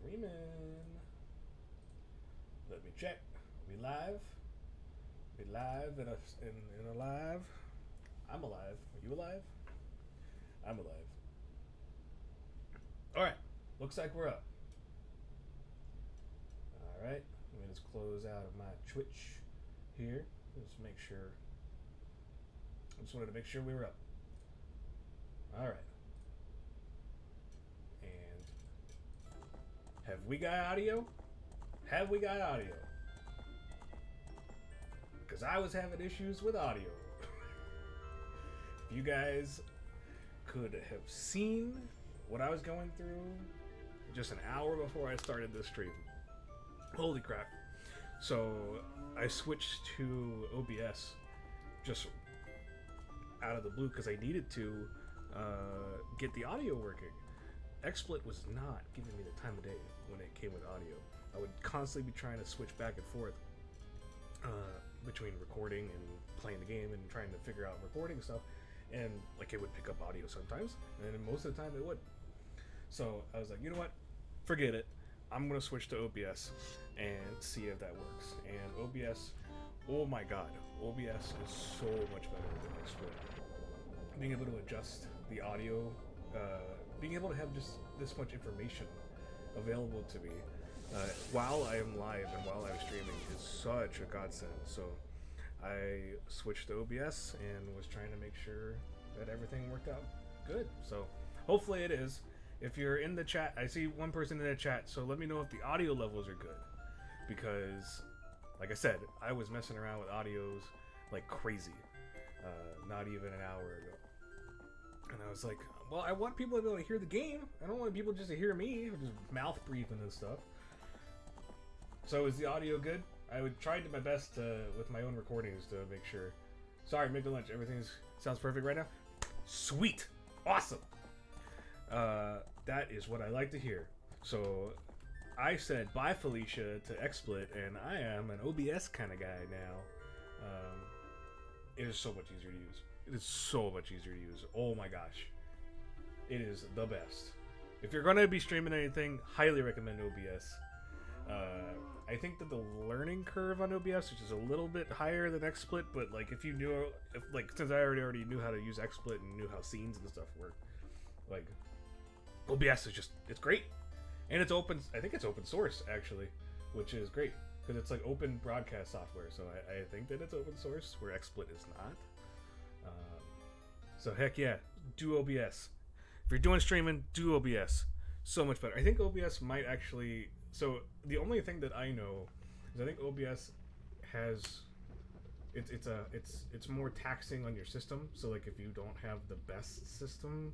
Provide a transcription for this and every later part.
Streaming. Let me check. We live? We live in a live? I'm alive. Are you alive? I'm alive. Alright. Looks like we're up. Alright. Let me just close out of my Twitch here. Just make sure. I just wanted to make sure we were up. Alright. And have we got audio? Have we got audio? Because I was having issues with audio. If you guys could have seen what I was going through just an hour before I started this stream. Holy crap. So I switched to OBS just out of the blue because I needed to get the audio working. XSplit was not giving me the time of day when it came with audio. I would constantly be trying to switch back and forth between recording and playing the game and trying to figure out recording stuff, and like it would pick up audio sometimes, and most of the time it would. So I was like, you know what, forget it, I'm gonna switch to OBS and see if that works. And OBS, oh my god, OBS is so much better than XSplit. Being able to adjust the audio, being able to have just this much information available to me while I am live and while I'm streaming is such a godsend. So I switched to OBS and was trying to make sure that everything worked out good. So hopefully it is. If you're in the chat, I see one person in the chat, so let me know if the audio levels are good. Because, like I said, I was messing around with audios like crazy not even an hour ago. And I was like, well, I want people to be able to hear the game. I don't want people just to hear me just mouth breathing and stuff. So is the audio good? I would try my best with my own recordings to make sure. Sorry, make the lunch. Everything sounds perfect right now. Sweet, awesome. That is what I like to hear. So I said bye, Felicia, to XSplit, and I am an OBS kind of guy now. It is so much easier to use. It is so much easier to use. Oh my gosh, it is the best. If you're gonna be streaming anything, highly recommend OBS. I think that the learning curve on OBS, which is a little bit higher than XSplit, but like if you knew, since I already knew how to use XSplit and knew how scenes and stuff work, like OBS is just, it's great, and it's open. I think it's open source actually, which is great because it's like open broadcast software. So I think that it's open source where XSplit is not. So heck yeah, do OBS. If you're doing streaming, do OBS. So much better. I think OBS might actually. So the only thing that I know is I think OBS has it's more taxing on your system. So like if you don't have the best system,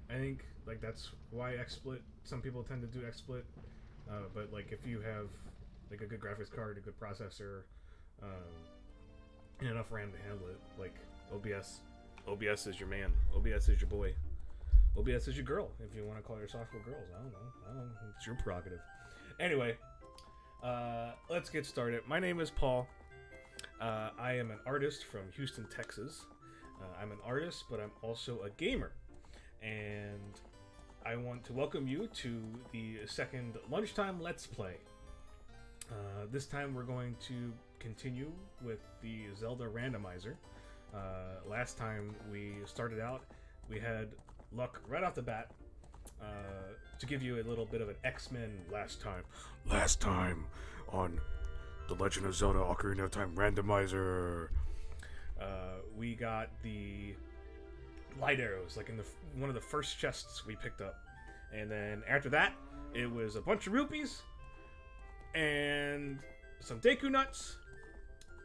I think like that's why XSplit. Some people tend to do XSplit, but like if you have like a good graphics card, a good processor, and enough RAM to handle it, like OBS is your man. OBS is your boy. OBS is your girl, if you want to call your software girls. I don't know. It's your prerogative. Anyway, let's get started. My name is Paul. I am an artist from Houston, Texas. I'm an artist, but I'm also a gamer. And I want to welcome you to the second Lunchtime Let's Play. This time we're going to continue with the Zelda Randomizer. Last time we started out, we had luck right off the bat. To give you a little bit of an X-Men last time on The Legend of Zelda Ocarina of Time Randomizer, we got the light arrows like in one of the first chests we picked up, and then after that it was a bunch of rupees and some Deku nuts,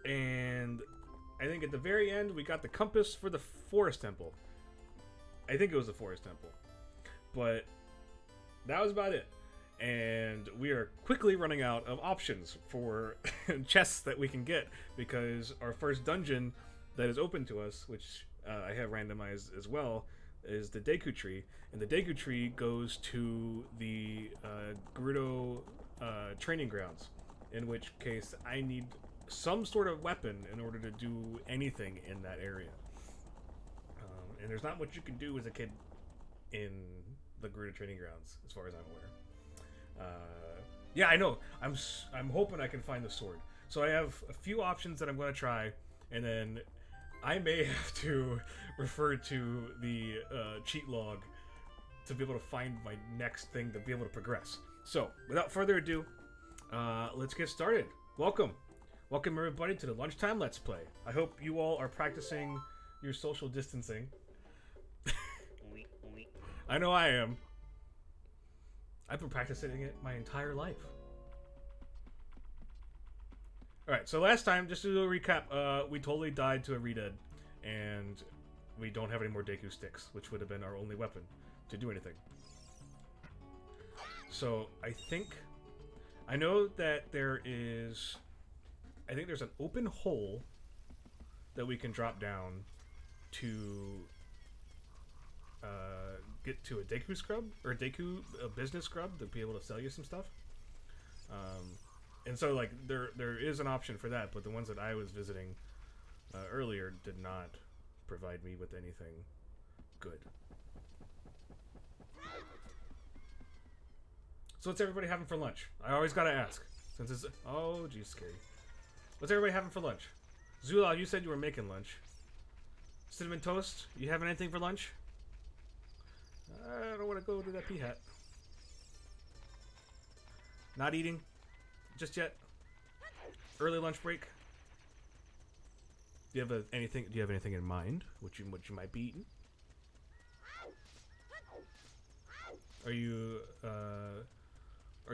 and I think at the very end we got the compass for the forest temple. I think it was the forest temple, but that was about it. And we are quickly running out of options for chests that we can get, because our first dungeon that is open to us, which I have randomized as well, is the Deku Tree. And the Deku Tree goes to the Gerudo training grounds, in which case I need some sort of weapon in order to do anything in that area. And there's not much you can do as a kid in the Gerudo training grounds, as far as I'm aware. Yeah, I know. I'm hoping I can find the sword. So I have a few options that I'm going to try, and then I may have to refer to the cheat log to be able to find my next thing to be able to progress. So without further ado, let's get started. Welcome everybody to the Lunchtime Let's Play. I hope you all are practicing your social distancing. I know I am. I've been practicing it my entire life. Alright, so last time, just to do a recap, we totally died to a Redead, and we don't have any more Deku sticks, which would have been our only weapon to do anything. So, I know that there's an open hole that we can drop down to get to a Deku scrub, or a business scrub to be able to sell you some stuff. And so, like, there is an option for that, but the ones that I was visiting earlier did not provide me with anything good. So what's everybody having for lunch? I always gotta ask, since it's... Oh, geez, scary. What's everybody having for lunch? Zula, you said you were making lunch. Cinnamon Toast, you having anything for lunch? I don't want to go to that pea hat. Not eating? Just yet? Early lunch break? Do you have anything in mind? What you might be eating? Are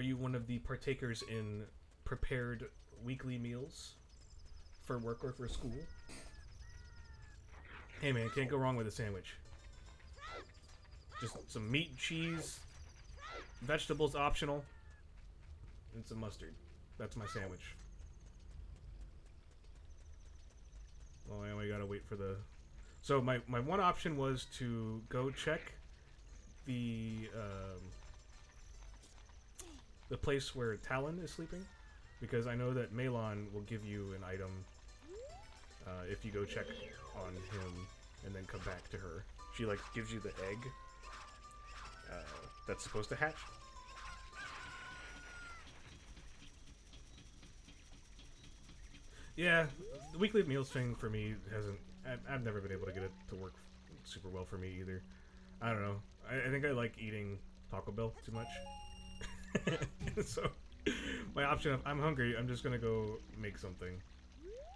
you one of the partakers in prepared weekly meals for work or for school? Hey man, can't go wrong with a sandwich. Just some meat, cheese, vegetables optional, and some mustard. That's my sandwich. Well, and we gotta wait for the... So my one option was to go check the place where Talon is sleeping, because I know that Melon will give you an item if you go check on him and then come back to her. She like gives you the egg that's supposed to hatch. Yeah, the weekly meals thing for me hasn't... I've never been able to get it to work super well for me either. I don't know. I think I like eating Taco Bell too much. So, my option of I'm hungry, I'm just gonna go make something.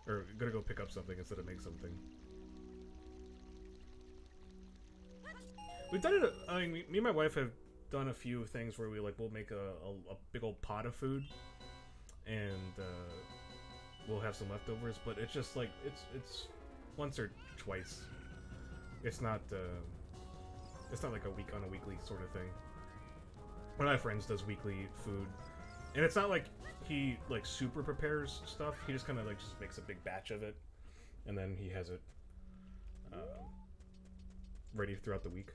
Or gonna go pick up something instead of make something. We've done it, I mean, me and my wife have done a few things where we'll make a big old pot of food. And, we'll have some leftovers, but it's just like, it's once or twice. It's not like a weekly sort of thing. One of my friends does weekly food, and it's not like he like super prepares stuff. He just kind of like just makes a big batch of it, and then he has it ready throughout the week.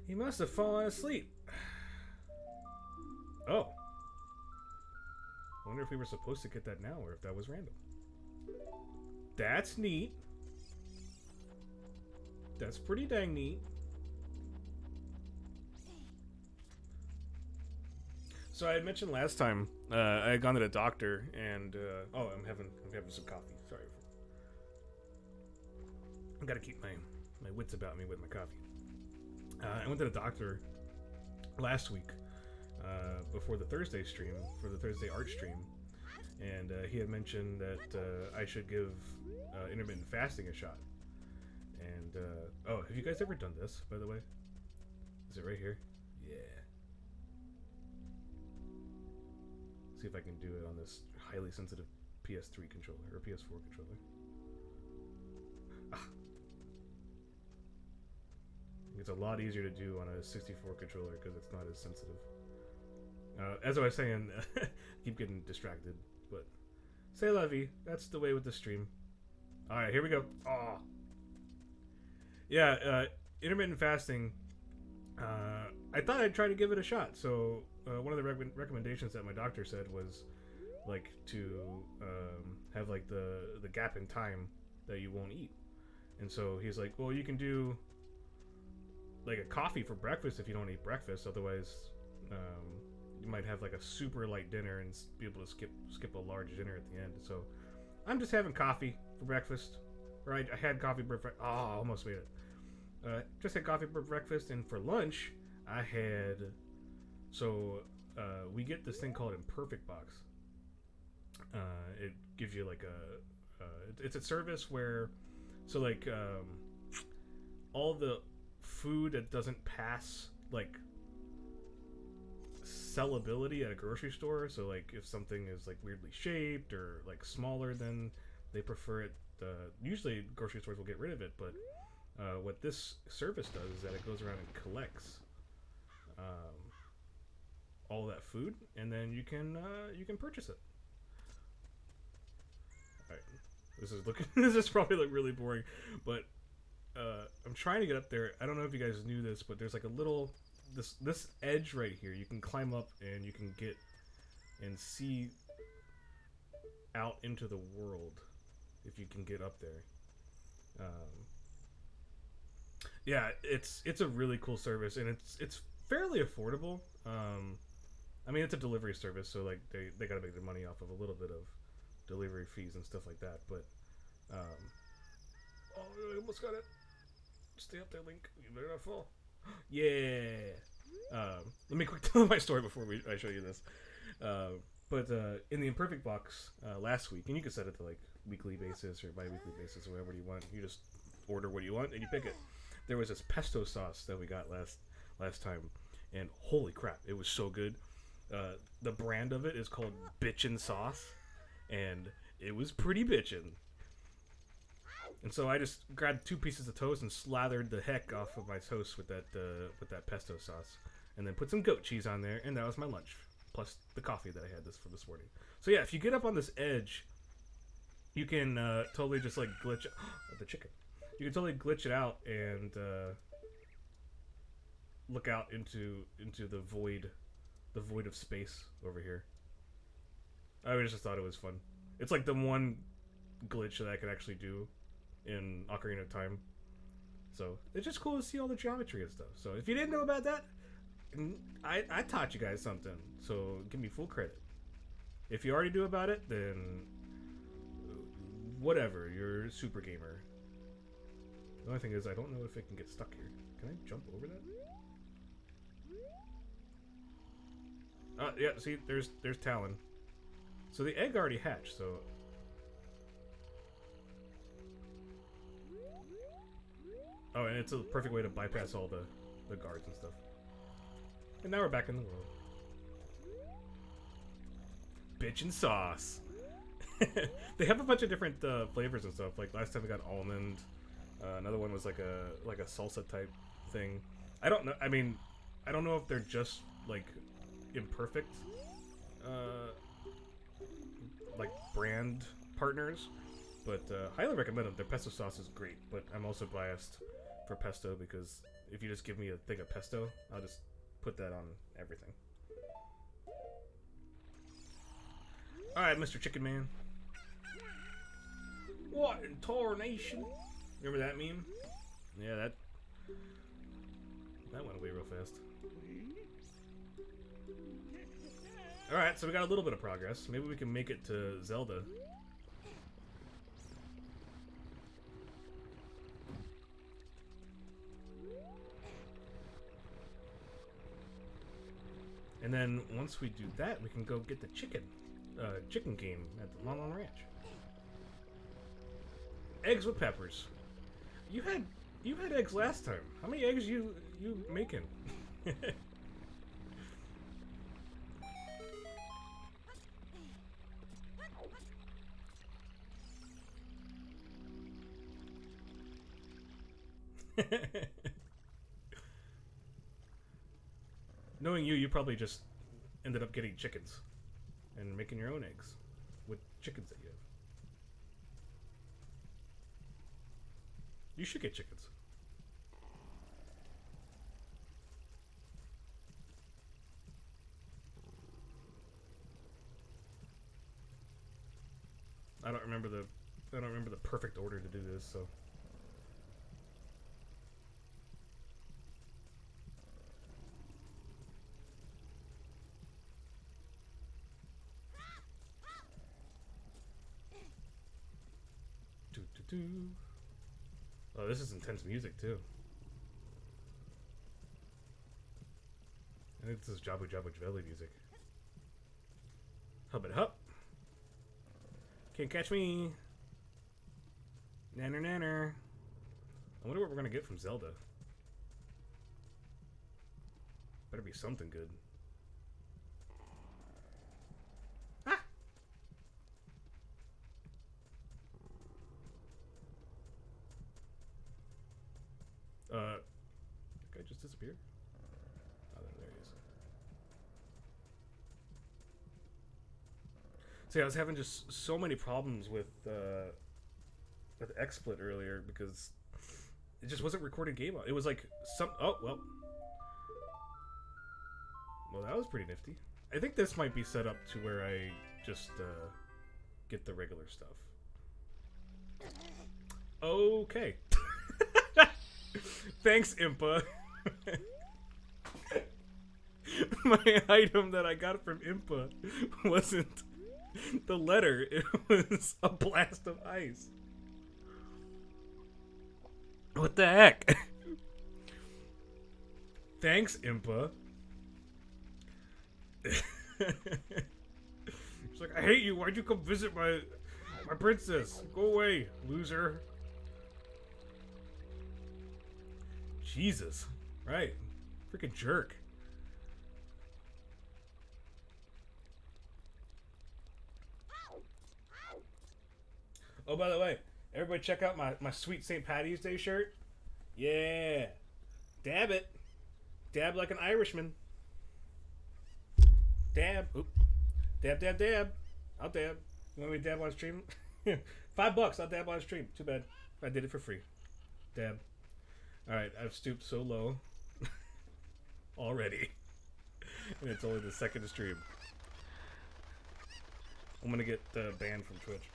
He must have fallen asleep. Oh. I wonder if we were supposed to get that now, or if that was random. That's neat. That's pretty dang neat. So I had mentioned last time I had gone to the doctor, and oh, I'm having some coffee. Sorry. I gotta keep my wits about me with my coffee. I went to the doctor last week before the Thursday stream, for the Thursday art stream, and he had mentioned that I should give intermittent fasting a shot. And oh, have you guys ever done this, by the way? Is it right here? Yeah. See if I can do it on this highly sensitive PS3 controller, or PS4 controller. Ah. It's a lot easier to do on a 64 controller because it's not as sensitive. As I was saying, keep getting distracted, but say la vie. That's the way with the stream. Alright, here we go. Oh. Yeah, intermittent fasting, I thought I'd try to give it a shot. So one of the recommendations that my doctor said was like to have like the gap in time that you won't eat. And so he's like, well, you can do like a coffee for breakfast if you don't eat breakfast. Otherwise, you might have like a super light dinner and be able to skip a large dinner at the end. So I'm just having coffee for breakfast. Right? I had coffee for breakfast. Oh, I almost made it. Just had coffee for breakfast, and for lunch I had. So we get this thing called Imperfect Box. It gives you like it's a service where, so like all the food that doesn't pass like sellability at a grocery store. So like if something is like weirdly shaped or like smaller than they prefer it, usually grocery stores will get rid of it. But what this service does is that it goes around and collects all that food, and then you can purchase it. All right, this is looking. This is probably like really boring, but I'm trying to get up there. I don't know if you guys knew this, but there's like a little this edge right here. You can climb up and you can get and see out into the world if you can get up there. Yeah, it's a really cool service, and it's fairly affordable. I mean, it's a delivery service, so like they gotta make their money off of a little bit of delivery fees and stuff like that. But oh, I almost got it. Stay up there, Link. You better not fall. Yeah. Let me quick tell my story before I show you this. But in the Imperfect Box last week, and you can set it to like weekly basis or bi-weekly basis or whatever you want. You just order what you want and you pick it. There was this pesto sauce that we got last time, and holy crap, it was so good. The brand of it is called Bitchin' Sauce, and it was pretty bitchin'. And so I just grabbed 2 pieces of toast and slathered the heck off of my toast with that pesto sauce, and then put some goat cheese on there, and that was my lunch, plus the coffee that I had this morning. So yeah, if you get up on this edge, you can totally just like glitch the chicken. You can totally glitch it out and look out into the void of space over here. I just thought it was fun. It's like the one glitch that I could actually do in Ocarina of Time. So it's just cool to see all the geometry and stuff. So if you didn't know about that, I taught you guys something. So give me full credit. If you already knew about it, then whatever, you're a super gamer. The only thing is, I don't know if it can get stuck here. Can I jump over that? Yeah, see, there's Talon. So the egg already hatched, so... Oh, and it's a perfect way to bypass all the guards and stuff. And now we're back in the world. Bitchin' sauce! They have a bunch of different flavors and stuff. Like last time we got almond. Another one was like a salsa type thing. I don't know. I mean, I don't know if they're just like imperfect, like brand partners, but highly recommend them. Their pesto sauce is great, but I'm also biased for pesto because if you just give me a thing of pesto, I'll just put that on everything. All right, Mr. Chicken Man. What in tarnation? Remember that meme? Yeah, that went away real fast. Alright, so we got a little bit of progress. Maybe we can make it to Zelda. And then once we do that, we can go get the chicken game at the Lon Lon Ranch. Eggs with peppers. You had eggs last time. How many eggs you making? Knowing you probably just ended up getting chickens and making your own eggs with chickens that you have. You should get chickens. I don't remember the perfect order to do this, so Oh, this is intense music too. I think this is Jabu Jabu Jelly music. Hub it hup. Can't catch me. Nanner nanner. I wonder what we're gonna get from Zelda. Better be something good. Ah! That guy just disappeared? Oh, there he is. See, I was having just so many problems with XSplit earlier because it just wasn't recording game. It was like some. Oh well. Well, that was pretty nifty. I think this might be set up to where I just get the regular stuff. Okay. Thanks, Impa. My item that I got from Impa wasn't the letter. It was a blast of ice. What the heck? Thanks, Impa. She's like, I hate you. Why'd you come visit my princess? Go away, loser. Jesus. Right. Freaking jerk. Oh, by the way, everybody check out my sweet St. Patty's Day shirt. Yeah. Dab it. Dab like an Irishman. Dab. Oop. Dab, dab, dab. I'll dab. You want me to dab on stream? $5, I'll dab on stream. Too bad. I did it for free. Dab. Alright, I've stooped so low. Already. And it's only the second stream. I'm gonna get banned from Twitch.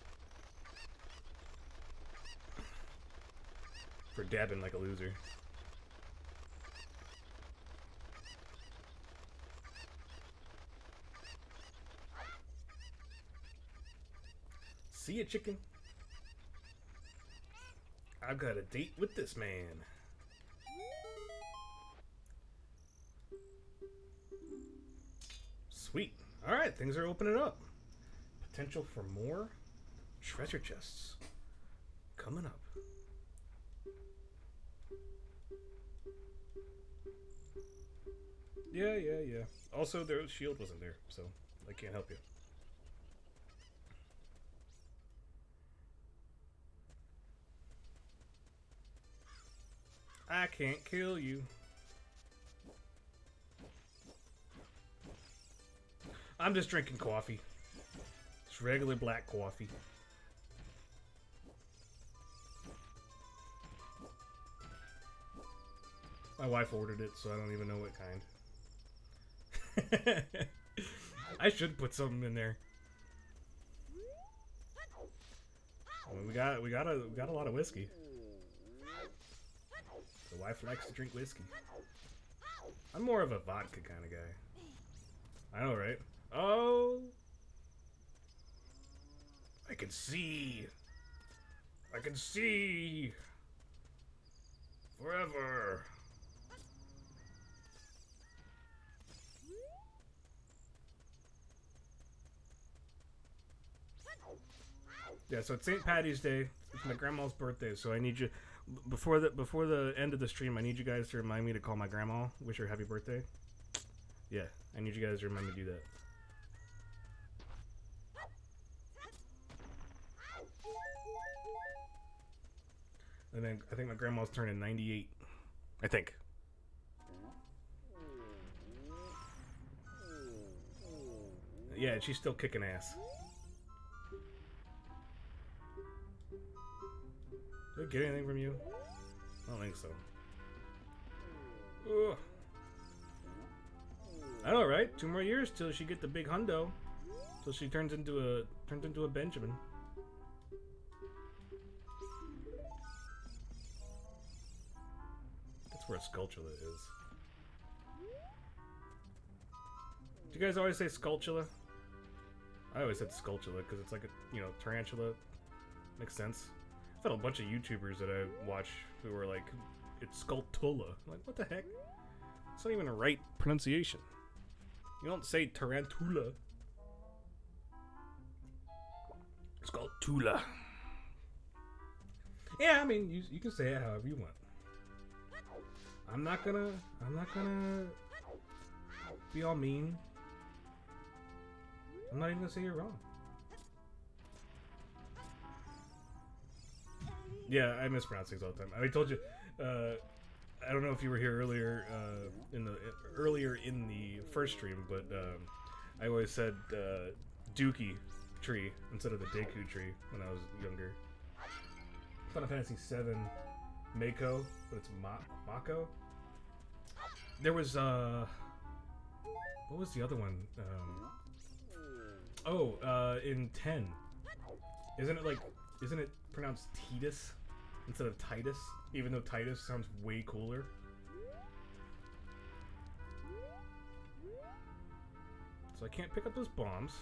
For dabbing like a loser. See ya, chicken. I've got a date with this man. Sweet. Alright, things are opening up. Potential for more treasure chests coming up. Yeah. Also, their shield wasn't there, so I can't help you. I can't kill you. I'm just drinking coffee. It's regular black coffee. My wife ordered it, so I don't even know what kind. I should put something in there. I mean, we got a lot of whiskey. The wife likes to drink whiskey. I'm more of a vodka kind of guy. I know, right? Oh! I can see! I can see! Forever! Yeah, so it's St. Patty's Day. It's my grandma's birthday, so I need you... Before the end of the stream, I need you guys to remind me to call my grandma, wish her happy birthday. Yeah, I need you guys to remind me to do that. And then I think my grandma's turning 98. I think. Yeah, she's still kicking ass. Did I get anything from you? I don't think so. Ugh. I know, right? 2 more years till she get the big hundo. Till she turns into a Benjamin. That's where a Skulltula is. Do you guys always say Skulltula? I always said Skulltula because it's like a, tarantula. Makes sense. had a bunch of YouTubers that I watch who were like, it's Skulltula. I'm like, what the heck? It's not even a right pronunciation. You don't say tarantula. Skulltula. Yeah, I mean, you can say it however you want. I'm not gonna be all mean. I'm not even gonna say you're wrong. Yeah, I mispronounce things all the time. I told you. I don't know if you were here earlier in the first stream, but I always said Dookie tree instead of the Deku tree when I was younger. Final Fantasy VII Mako, but it's Mako. There was what was the other one? In 10. Isn't it pronounced Titus instead of Titus? Even though Titus sounds way cooler. So I can't pick up those bombs.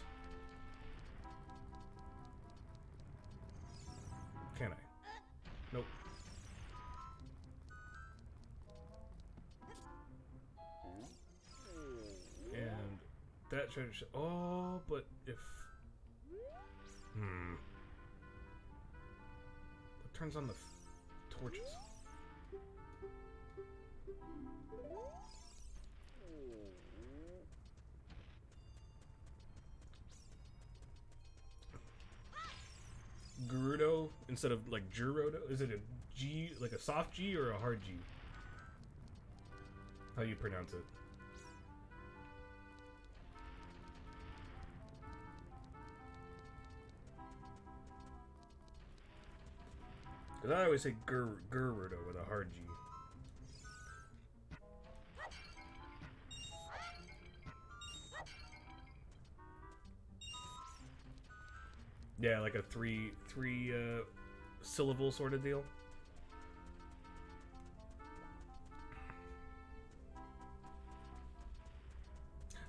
Can I? Nope. And that should... Oh, but if... What turns on the torches? Gerudo instead of like Gerudo? Is it a G, like a soft G or a hard G? How you pronounce it? Because I always say Gerudo with a hard G. Yeah, like a three syllable sort of deal.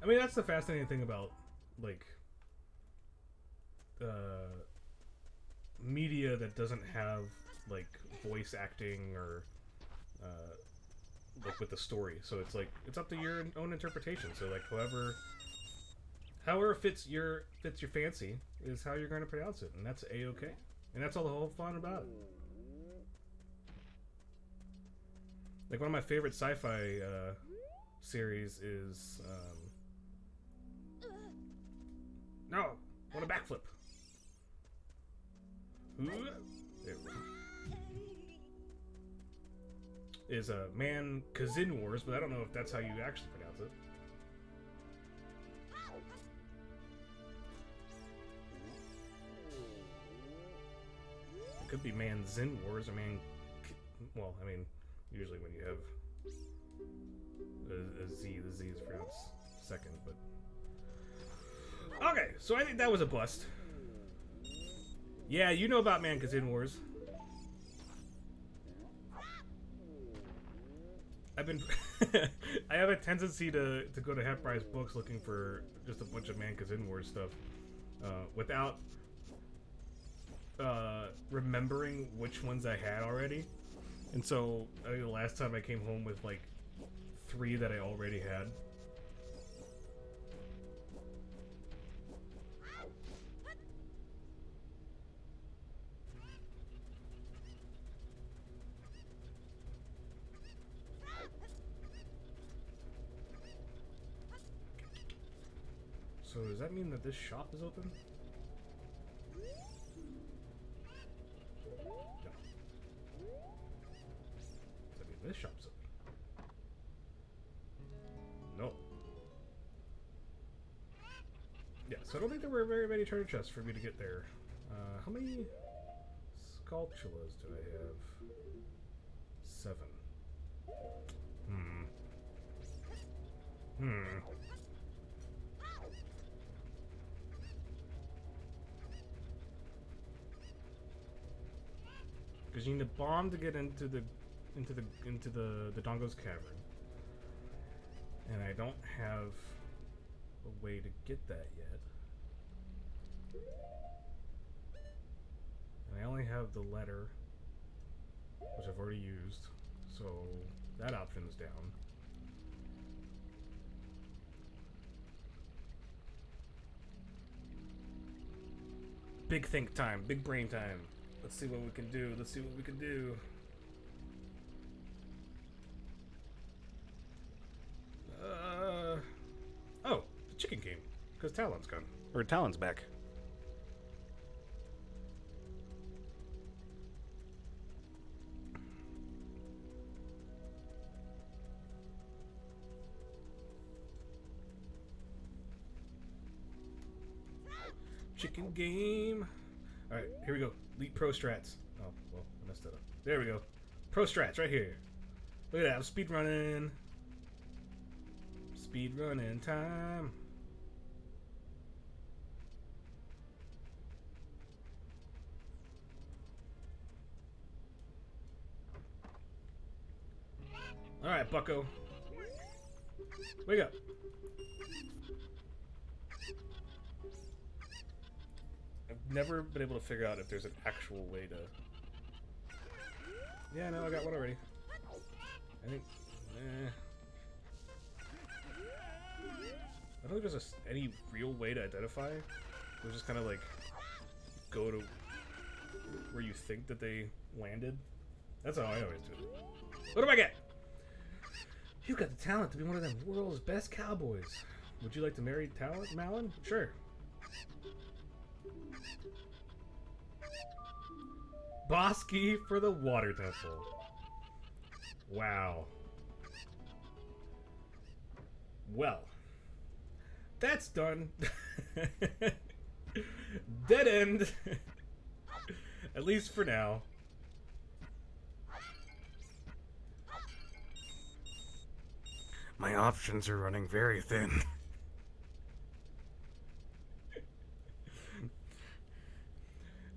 I mean, that's the fascinating thing about like media that doesn't have like voice acting or like with the story. So it's like it's up to your own interpretation. So like however fits your fancy is how you're going to pronounce it, and that's a-okay. And that's all the whole fun about it. Like one of my favorite sci-fi series is no, want a backflip. There we go. Is a Man Kazin Wars, but I don't know if that's how you actually pronounce it. It could be Man Zin Wars or Man... Well, I mean, usually when you have a Z, the Z is pronounced second, but... Okay, so I think that was a bust. Yeah, you know about Man Kazin Wars. I've been... I have a tendency to go to half price books looking for just a bunch of Man Kazin Wars stuff without remembering which ones I had already. And so I think the last time I came home with like 3 that I already had. So does that mean that this shop is open? No. Does that mean this shop's open? No. Yeah, so I don't think there were very many treasure chests for me to get there. How many sculptulas do I have? 7. Because you need a bomb to get into the Dongo's cavern, and I don't have a way to get that yet. And I only have the letter which I've already used. So that option's down. Big think time, big brain time. Let's see what we can do. Let's see what we can do. Oh, the chicken came. Because Talon's gone. Or Talon's back. Chicken game. Alright, here we go. Elite Pro Strats. Oh, well, I messed that up. There we go. Pro Strats right here. Look at that. I'm speed running. Speed running time. Alright, bucko. Wake up. I've never been able to figure out if there's an actual way to... Yeah, no, I got one already. I think... I don't think there's any real way to identify. We'll just kind of like go to where you think that they landed. That's how I always do it. What do I get? You got the talent to be one of the world's best cowboys. Would you like to marry Talent, Malin? Sure. Bosky for the water temple. Wow. Well, that's done. Dead end. At least for now. My options are running very thin.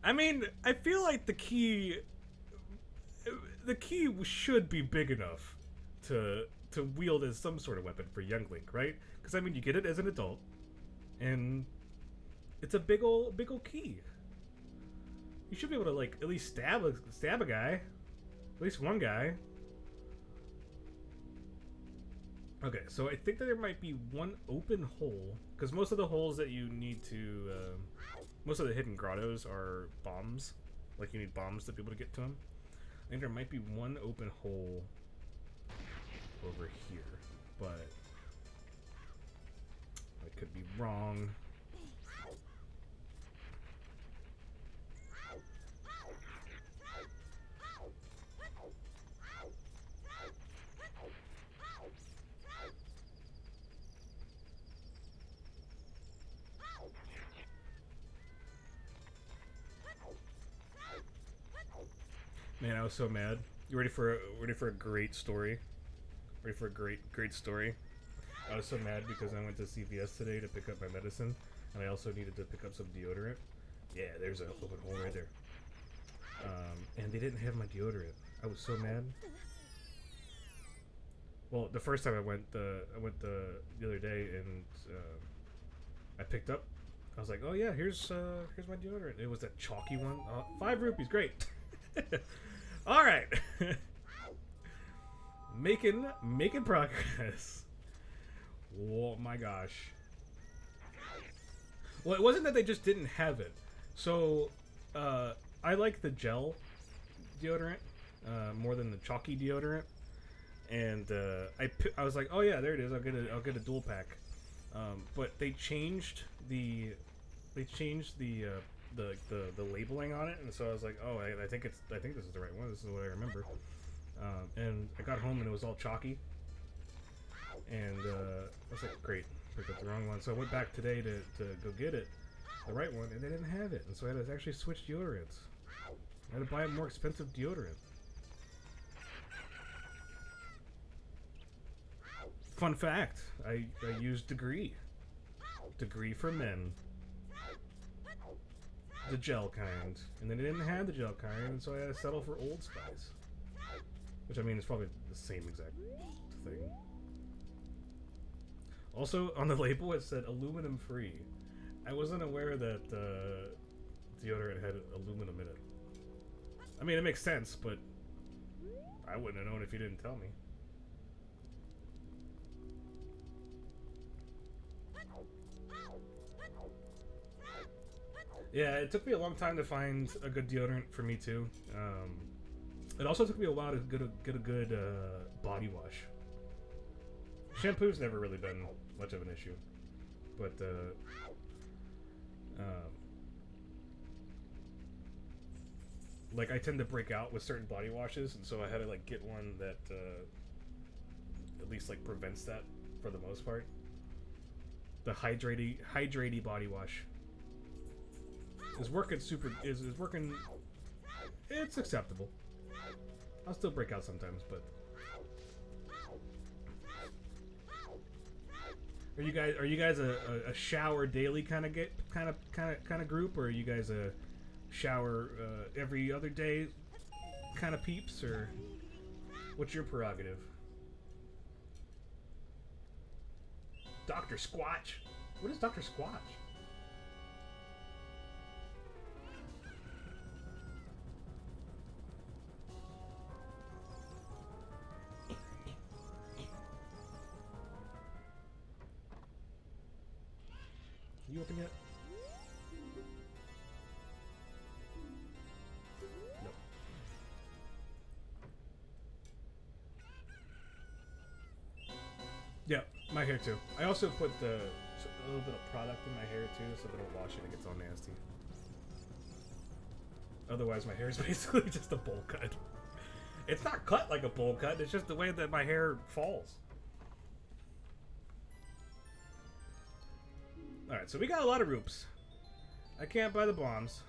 I mean, I feel like the key should be big enough to wield as some sort of weapon for young Link, right? Because I mean, you get it as an adult, and it's a big ol' key. You should be able to like at least stab a guy, at least one guy. Okay, so I think that there might be one open hole, because most of the holes that you need to, most of the hidden grottos are bombs. Like you need bombs to be able to get to them. I think there might be one open hole over here, but I could be wrong. Man, I was so mad. You ready for a great story? Ready for a great story? I was so mad because I went to CVS today to pick up my medicine, and I also needed to pick up some deodorant. Yeah, there's an open hole right there. And they didn't have my deodorant. I was so mad. Well, the first time I went the other day, and I picked up. I was like, oh yeah, here's my deodorant. It was that chalky one. 5 rupees, great. All right. making progress. Oh my gosh. Well, it wasn't that they just didn't have it. So I like the gel deodorant more than the chalky deodorant, and I was like, oh yeah, there it is. I'll get a dual pack. But they changed the labeling on it, and so I was like, oh, I think this is the right one. This is what I remember. And I got home and it was all chalky, and I was like, great, picked up the wrong one. So I went back today to go get it, the right one, and they didn't have it, and so I had to actually switch deodorants. I had to buy a more expensive deodorant. Fun fact, I used Degree for men. The gel kind, and then they didn't have the gel kind, and so I had to settle for Old Spice, which I mean is probably the same exact thing. Also, on the label it said aluminum free. I wasn't aware that deodorant had aluminum in it. I mean, it makes sense, but I wouldn't have known if you didn't tell me. Yeah, it took me a long time to find a good deodorant for me too. It also took me a while to get a good body wash. Shampoo's never really been much of an issue, but like I tend to break out with certain body washes, and so I had to like get one that at least like prevents that for the most part. The hydraty body wash is working is working. It's acceptable. I'll still break out sometimes, but are you guys a shower daily kind of group, or are you guys a shower every other day kind of peeps, or what's your prerogative? Dr. Squatch? What is Dr. Squatch? You open yet? Nope. Yeah, my hair too. I also put a little bit of product in my hair too, so if I don't wash it, it gets all nasty. Otherwise, my hair is basically just a bowl cut. It's not cut like a bowl cut, it's just the way that my hair falls. Alright, so we got a lot of roops. I can't buy the bombs.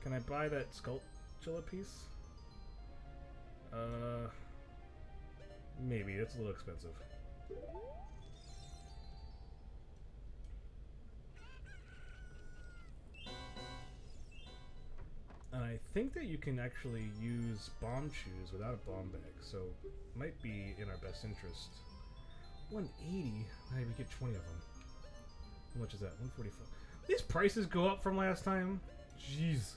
Can I buy that sculptula piece? Maybe. It's a little expensive. And I think that you can actually use bomb shoes without a bomb bag, so it might be in our best interest. 180? Maybe we get 20 of them. How much is that? 145. These prices go up from last time? Jeez.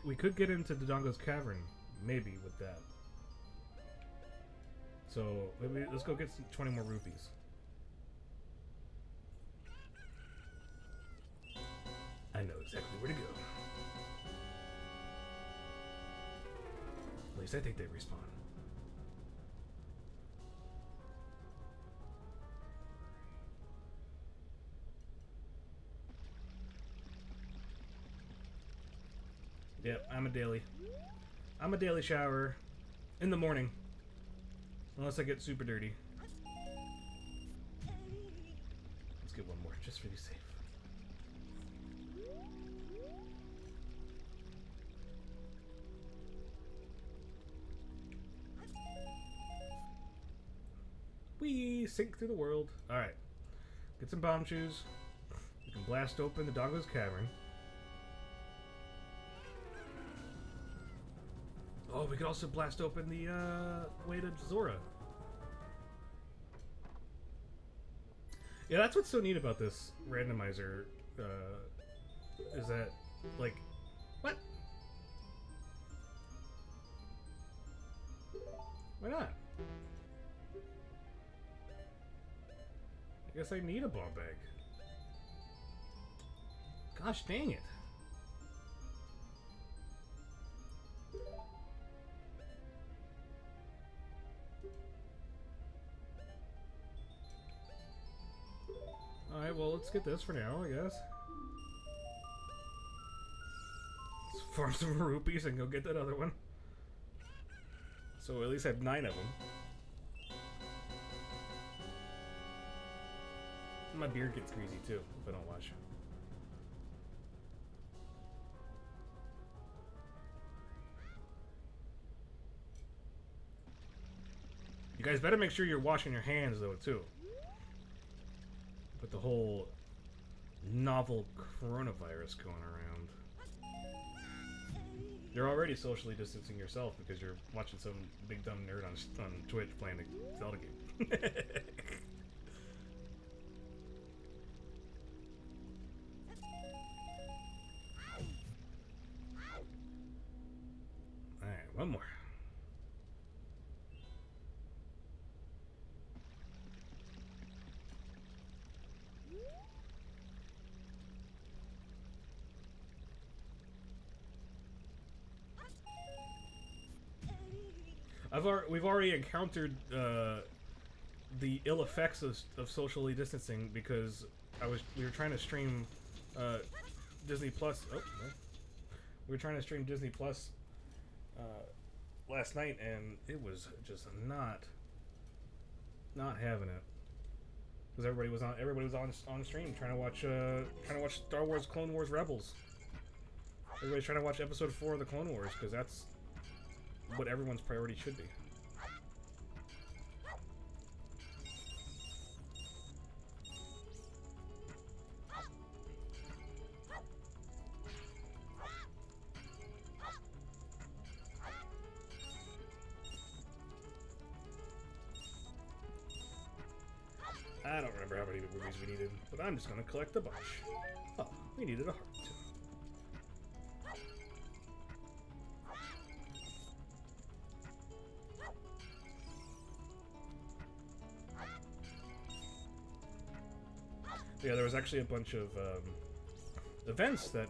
We could get into Dodongo's Cavern, maybe, with that. So maybe let's go get some 20 more rupees. I know exactly where to go. At least I think they respawn. Yep, I'm a daily shower in the morning. Unless I get super dirty. Let's get one more, just for the safe. We sink through the world. Alright. Get some bomb shoes. We can blast open the Dodongo's Cavern. Oh, we could also blast open the way to Zora. Yeah, that's what's so neat about this randomizer. Is that, like, what? Why not? I guess I need a bomb bag. Gosh dang it. Alright, well, let's get this for now, I guess. Let's farm some rupees and go get that other one. So at least I have 9 of them. My beard gets greasy too if I don't wash. You guys better make sure you're washing your hands though too. With the whole novel coronavirus going around. You're already socially distancing yourself because you're watching some big dumb nerd on Twitch playing a Zelda game. One more. We've already encountered the ill effects of socially distancing because we were trying to stream Disney Plus. Oh, no. We were trying to stream Disney Plus last night, and it was just not having it because everybody was on stream trying to watch Star Wars Clone Wars Rebels. Everybody's trying to watch Episode 4 of the Clone Wars because that's what everyone's priority should be. I don't remember how many movies we needed, but I'm just gonna collect a bunch. Oh, we needed a heart. Yeah, there was actually a bunch of events that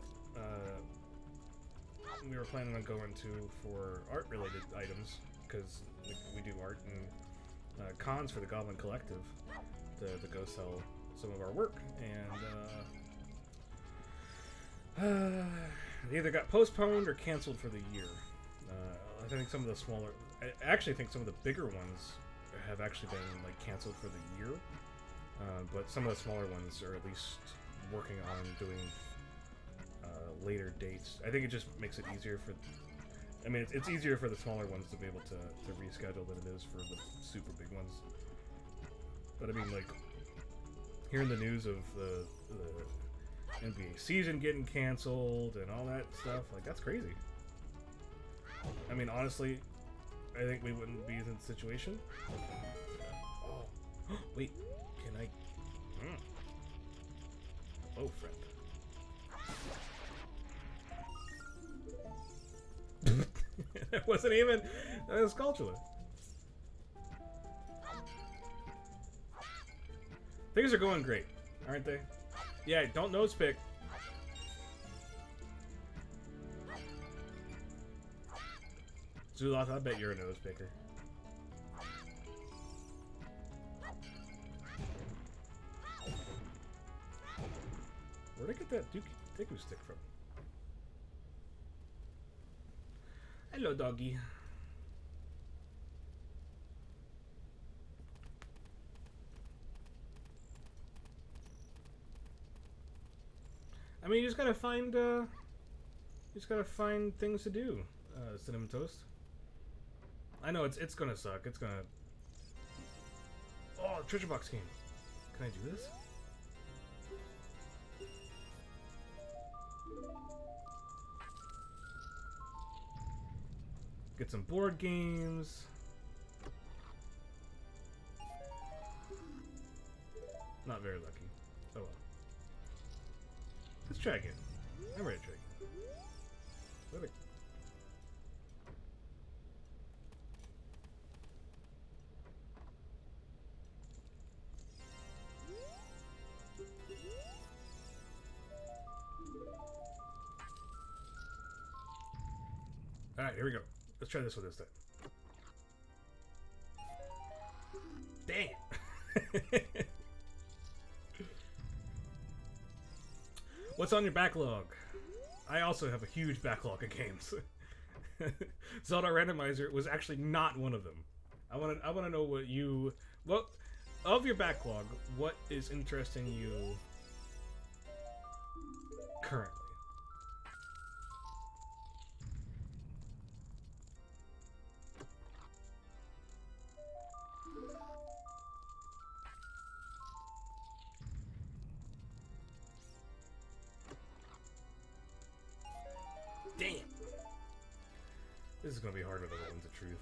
we were planning on going to for art-related items, because we do art and cons for the Goblin Collective to go sell some of our work, and they either got postponed or canceled for the year. I think some of the smaller, I actually think some of the bigger ones have actually been like canceled for the year. But some of the smaller ones are at least working on doing later dates. I think it just makes it easier for... I mean, it's easier for the smaller ones to be able to reschedule than it is for the super big ones. But I mean, like, hearing the news of the NBA season getting canceled and all that stuff, like, that's crazy. I mean, honestly, I think we wouldn't be in the situation. Oh, wait. Can I... Hello, friend. That wasn't even a sculpture. Things are going great, aren't they? Yeah, don't nose pick. Zuloth, I bet you're a nose picker. Where'd I get that Deku stick from? Hello, doggy. I mean, you just gotta find things to do, Cinnamon Toast. I know it's gonna suck. It's gonna. Oh, treasure box game. Can I do this? Get some board games. Not very lucky. Oh well. Let's try again. I'm ready to try again. Perfect. Alright, here we go. Let's try this one this time. Dang! What's on your backlog? I also have a huge backlog of games. Zelda Randomizer was actually not one of them. I want to know what of your backlog, what is interesting you currently? Damn! This is gonna be harder than the ones of truth.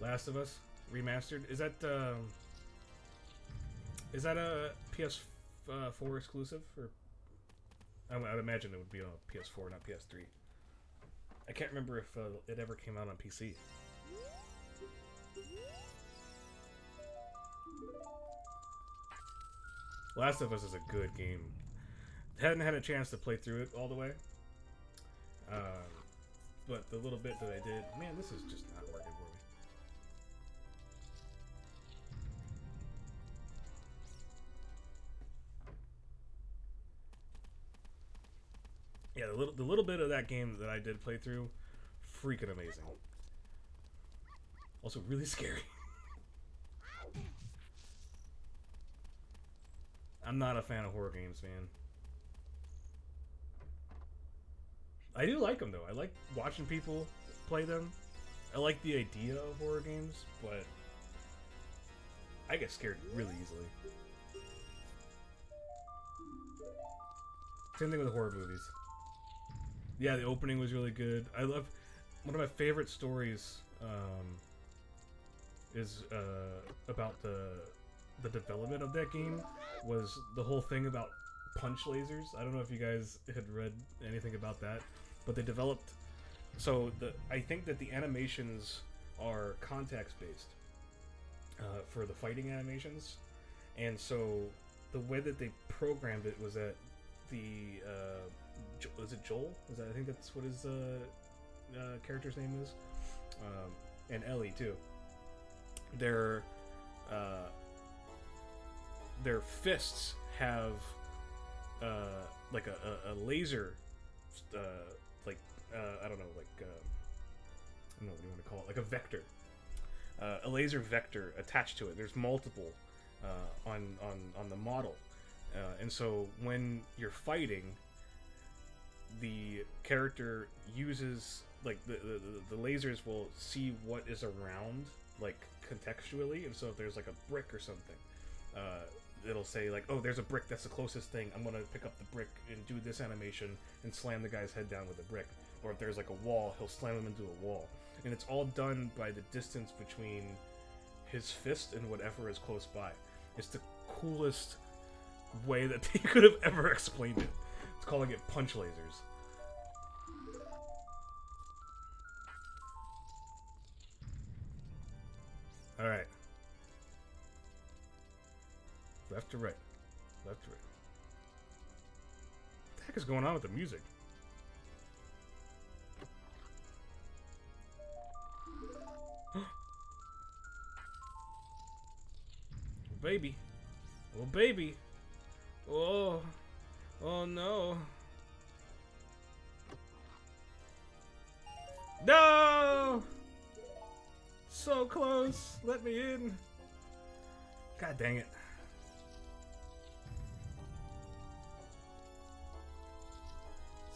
Last of Us remastered. Is that a PS4 exclusive? Or I'd imagine it would be on PS4, not PS3. I can't remember if it ever came out on PC. Last of Us is a good game. Hadn't had a chance to play through it all the way. But the little bit that I did, man, this is just not working for me. Yeah, the little bit of that game that I did play through, freaking amazing. Also really scary. I'm not a fan of horror games, man. I do like them though. I like watching people play them. I like the idea of horror games, but I get scared really easily. Same thing with horror movies. Yeah, the opening was really good. I love one of my favorite stories is about the development of that game was the whole thing about punch lasers. I don't know if you guys had read anything about that, but they developed. So I think that the animations are context based for the fighting animations, and so the way that they programmed it was that is it Joel? I think that's what his character's name is, and Ellie too. Their fists have like a laser, I don't know, like I don't know what you want to call it, like a vector, a laser vector attached to it. There's multiple on the model, and so when you're fighting, the character uses like the lasers will see what is around, like contextually, and so if there's like a brick or something, it'll say like, oh, there's a brick, that's the closest thing, I'm gonna pick up the brick and do this animation and slam the guy's head down with a brick. Or if there's like a wall, he'll slam him into a wall, and it's all done by the distance between his fist and whatever is close by. It's the coolest way that they could have ever explained it. It's calling it punch lasers. Alright. Left to right. Left to right. What the heck is going on with the music? Baby. Oh, baby. Oh. Oh, no. No! So close. Let me in. God dang it.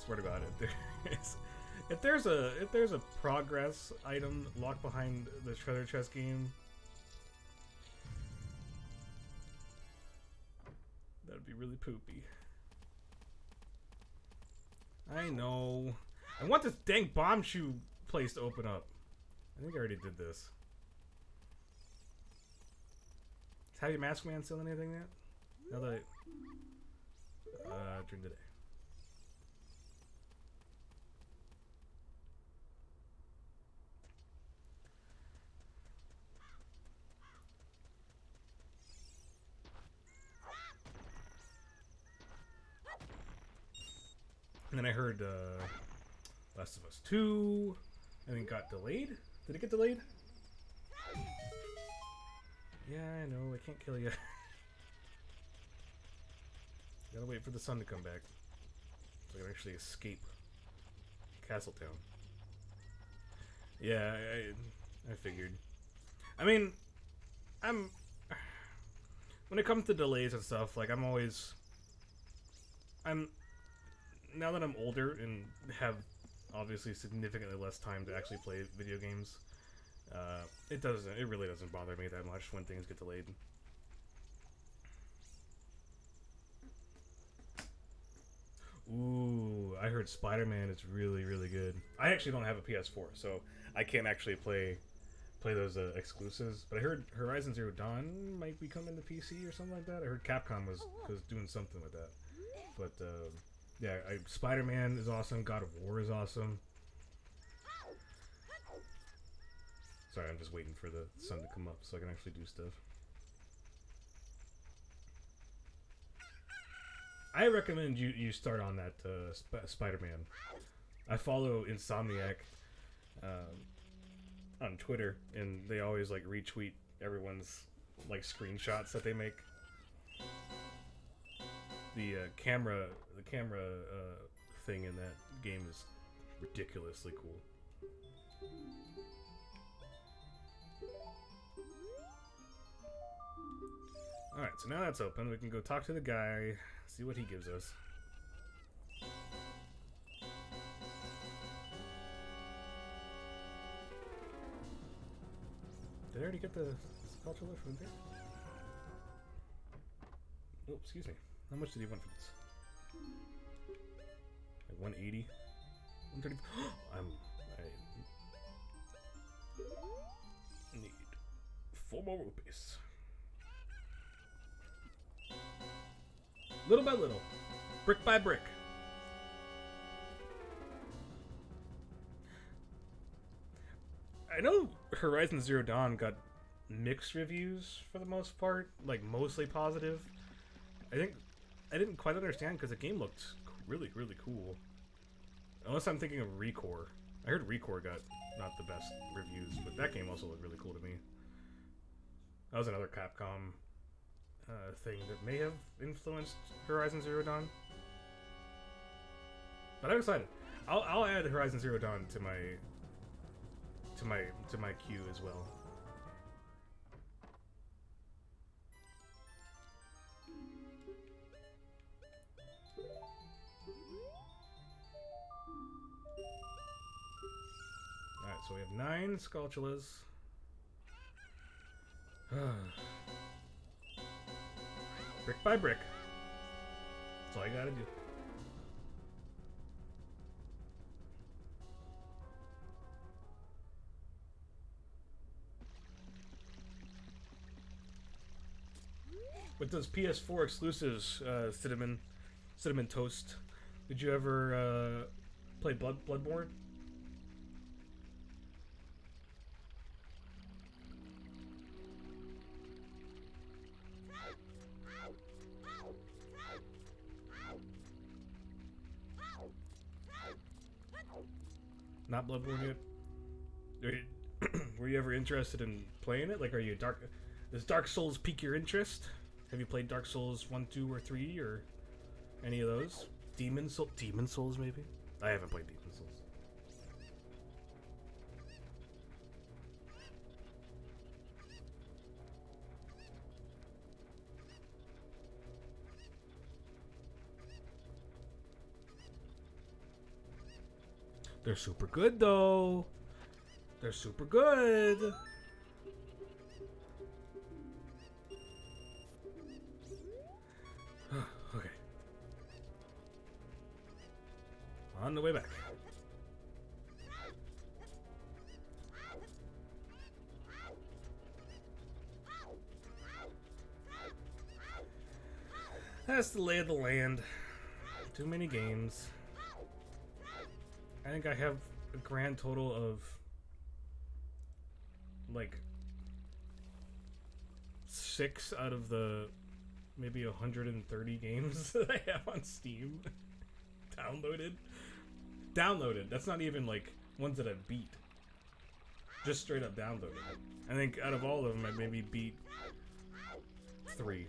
Swear to God, if there's a progress item locked behind the treasure chest game, that'd be really poopy. I know. I want this dang bomb shoe place to open up. I think I already did this. Is Happy Mask Man selling anything yet? Now that during the day. And then I heard Last of Us 2, and then got delayed. Did it get delayed? Yeah, I know. I can't kill you. Gotta wait for the sun to come back so I can actually escape Castletown. Yeah, I figured. I mean, when it comes to delays and stuff, like now that I'm older and have obviously significantly less time to actually play video games, it really doesn't bother me that much when things get delayed. Ooh, I heard Spider-Man is really, really good. I actually don't have a PS4, so I can't actually play those exclusives. But I heard Horizon Zero Dawn might be coming to PC or something like that. I heard Capcom was doing something with that. But yeah, Spider-Man is awesome. God of War is awesome. Sorry, I'm just waiting for the sun to come up so I can actually do stuff. I recommend you start on that Spider-Man. I follow Insomniac on Twitter, and they always like retweet everyone's like screenshots that they make. The camera thing in that game is ridiculously cool. Alright, so now that's open. We can go talk to the guy, see what he gives us. Did I already get the spatula from there? Oh, excuse me. How much did he want for this? Like 180? 130? I need 4 more rupees. Little by little. Brick by brick. I know Horizon Zero Dawn got mixed reviews for the most part, like mostly positive. I think I didn't quite understand because the game looked really, really cool. Unless I'm thinking of Recore. I heard Recore got not the best reviews, but that game also looked really cool to me. That was another Capcom thing that may have influenced Horizon Zero Dawn. But I'm excited. I'll add Horizon Zero Dawn to my queue as well. Alright, so we have 9 Skulltulas. Brick by brick. That's all you gotta do. With those PS4 exclusives, Cinnamon Toast, did you ever play Bloodborne? Not Bloodborne yet? Were you ever interested in playing it? Like, are you does Dark Souls pique your interest? Have you played Dark Souls 1, 2, or 3, or any of those? Demon Souls, maybe? I haven't played Demon Souls. They're super good, though. They're super good. Okay. On the way back. That's the lay of the land. Too many games. I think I have a grand total of like 6 out of the maybe 130 games that I have on Steam. Downloaded. That's not even like ones that I've beat. Just straight up downloaded. I think out of all of them, I maybe beat 3.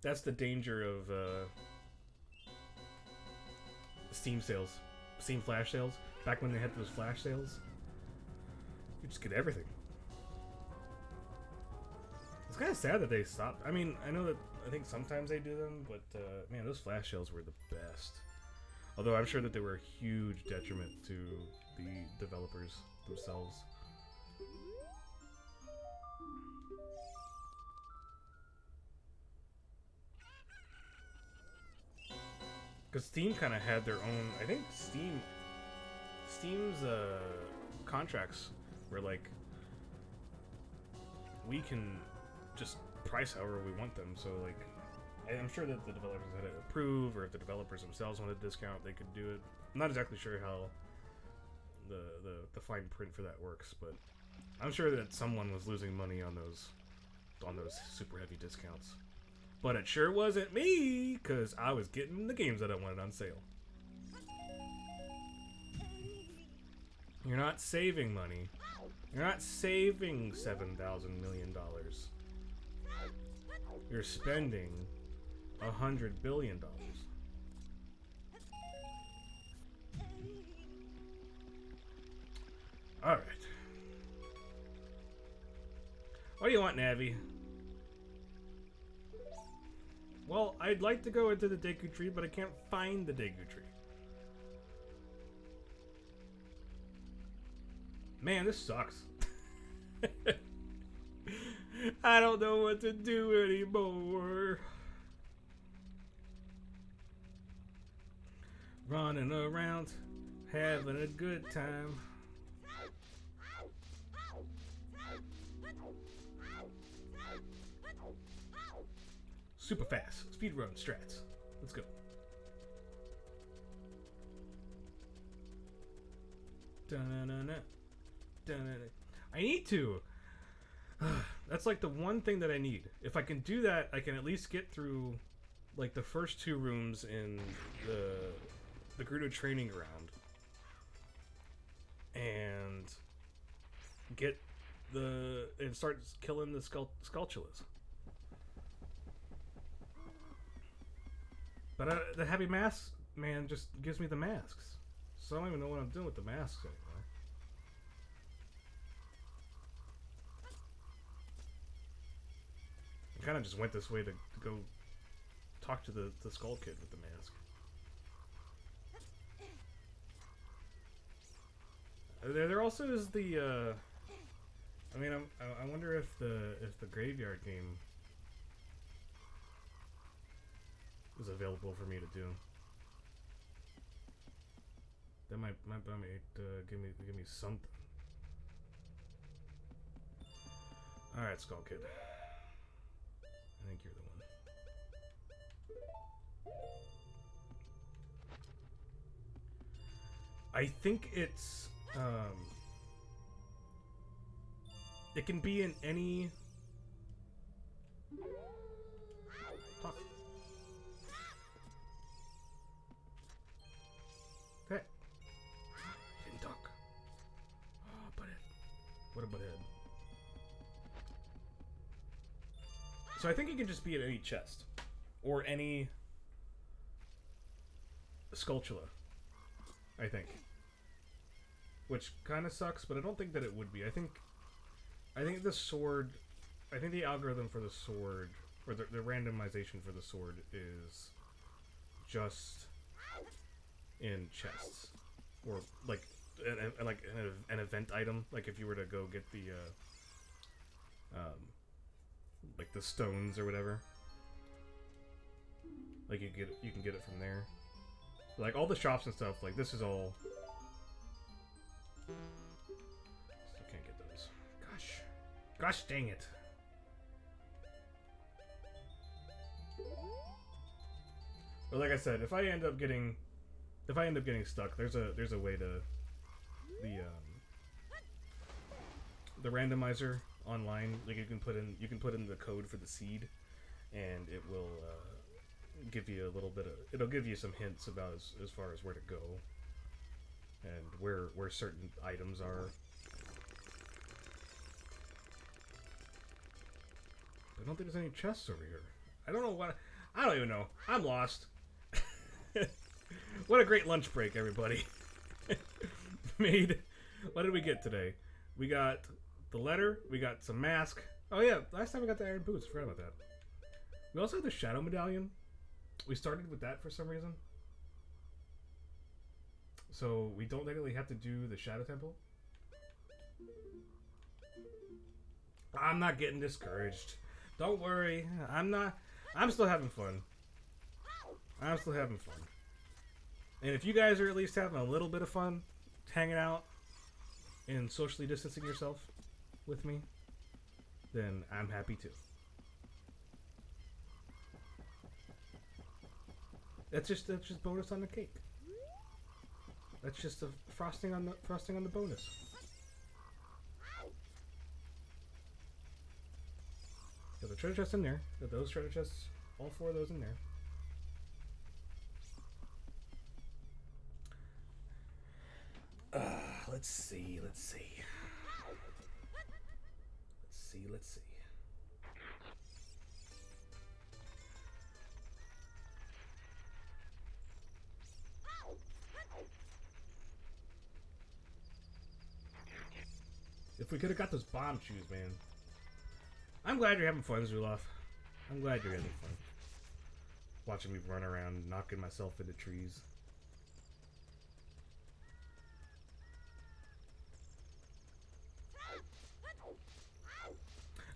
That's the danger of Steam sales. Steam flash sales. Back when they had those flash sales. You just get everything. It's kind of sad that they stopped. I mean, I know that I think sometimes they do them, but man, those flash sales were the best. Although I'm sure that they were a huge detriment to the developers themselves. Because Steam kind of had their own. I think Steam's contracts were like we can just price however we want them. So like, I'm sure that the developers had to approve, or if the developers themselves wanted a discount, they could do it. I'm not exactly sure how the fine print for that works, but I'm sure that someone was losing money on those super heavy discounts. But it sure wasn't me, because I was getting the games that I wanted on sale. You're not saving money. You're not saving $7,000 million. You're spending $100 billion. All right. What do you want, Navi? Well, I'd like to go into the Deku Tree, but I can't find the Deku Tree. Man, this sucks. I don't know what to do anymore. Running around, having a good time. Super fast. Speedrun strats. Let's go. Dun-dun-dun-dun. Dun-dun-dun. I need to. That's like the one thing that I need. If I can do that, I can at least get through like the first 2 rooms in the Gerudo training ground. And get and start killing the Skulltulas. But the heavy mask man just gives me the masks. So I don't even know what I'm doing with the masks anymore. I kind of just went this way to go talk to the Skull Kid with the mask. There also is the. I mean, I wonder if the graveyard game is available for me to do. That might give me something. All right, Skull Kid. I think you're the one. I think it's it can be in any talk. Okay. He didn't talk. Oh, butthead. What a butthead. So I think it can just be in any chest. Or any Skulltula. I think. Which kind of sucks, but I don't think that it would be. I think the sword... I think the algorithm for the sword, or the randomization for the sword is just in chests. Or like an event item. Like if you were to go get the like the stones or whatever. Like you can get it from there. Like all the shops and stuff, like this is all. Still can't get those. Gosh dang it. But like I said, if I end up getting stuck, there's a way to the randomizer online. Like you can put in the code for the seed, and it will give you a little bit of. It'll give you some hints about as far as where to go, and where certain items are. I don't think there's any chests over here. I don't know what. I don't even know. I'm lost. What a great lunch break, everybody. What did we get today? We got the letter. We got some mask. Oh yeah, last time we got the iron boots. Forgot about that. We also had the shadow medallion. We started with that for some reason. So we don't technically have to do the shadow temple. I'm not getting discouraged. Don't worry. I'm still having fun. I'm still having fun. And if you guys are at least having a little bit of fun hanging out and socially distancing yourself with me, then I'm happy too. That's just bonus on the cake. That's just the frosting on the bonus. Got the treasure chest in there. Got those treasure chests, all 4 of those in there. Let's see. If we could have got those bomb shoes, man. I'm glad you're having fun, Zulaf. I'm glad you're having fun. Watching me run around, knocking myself into trees.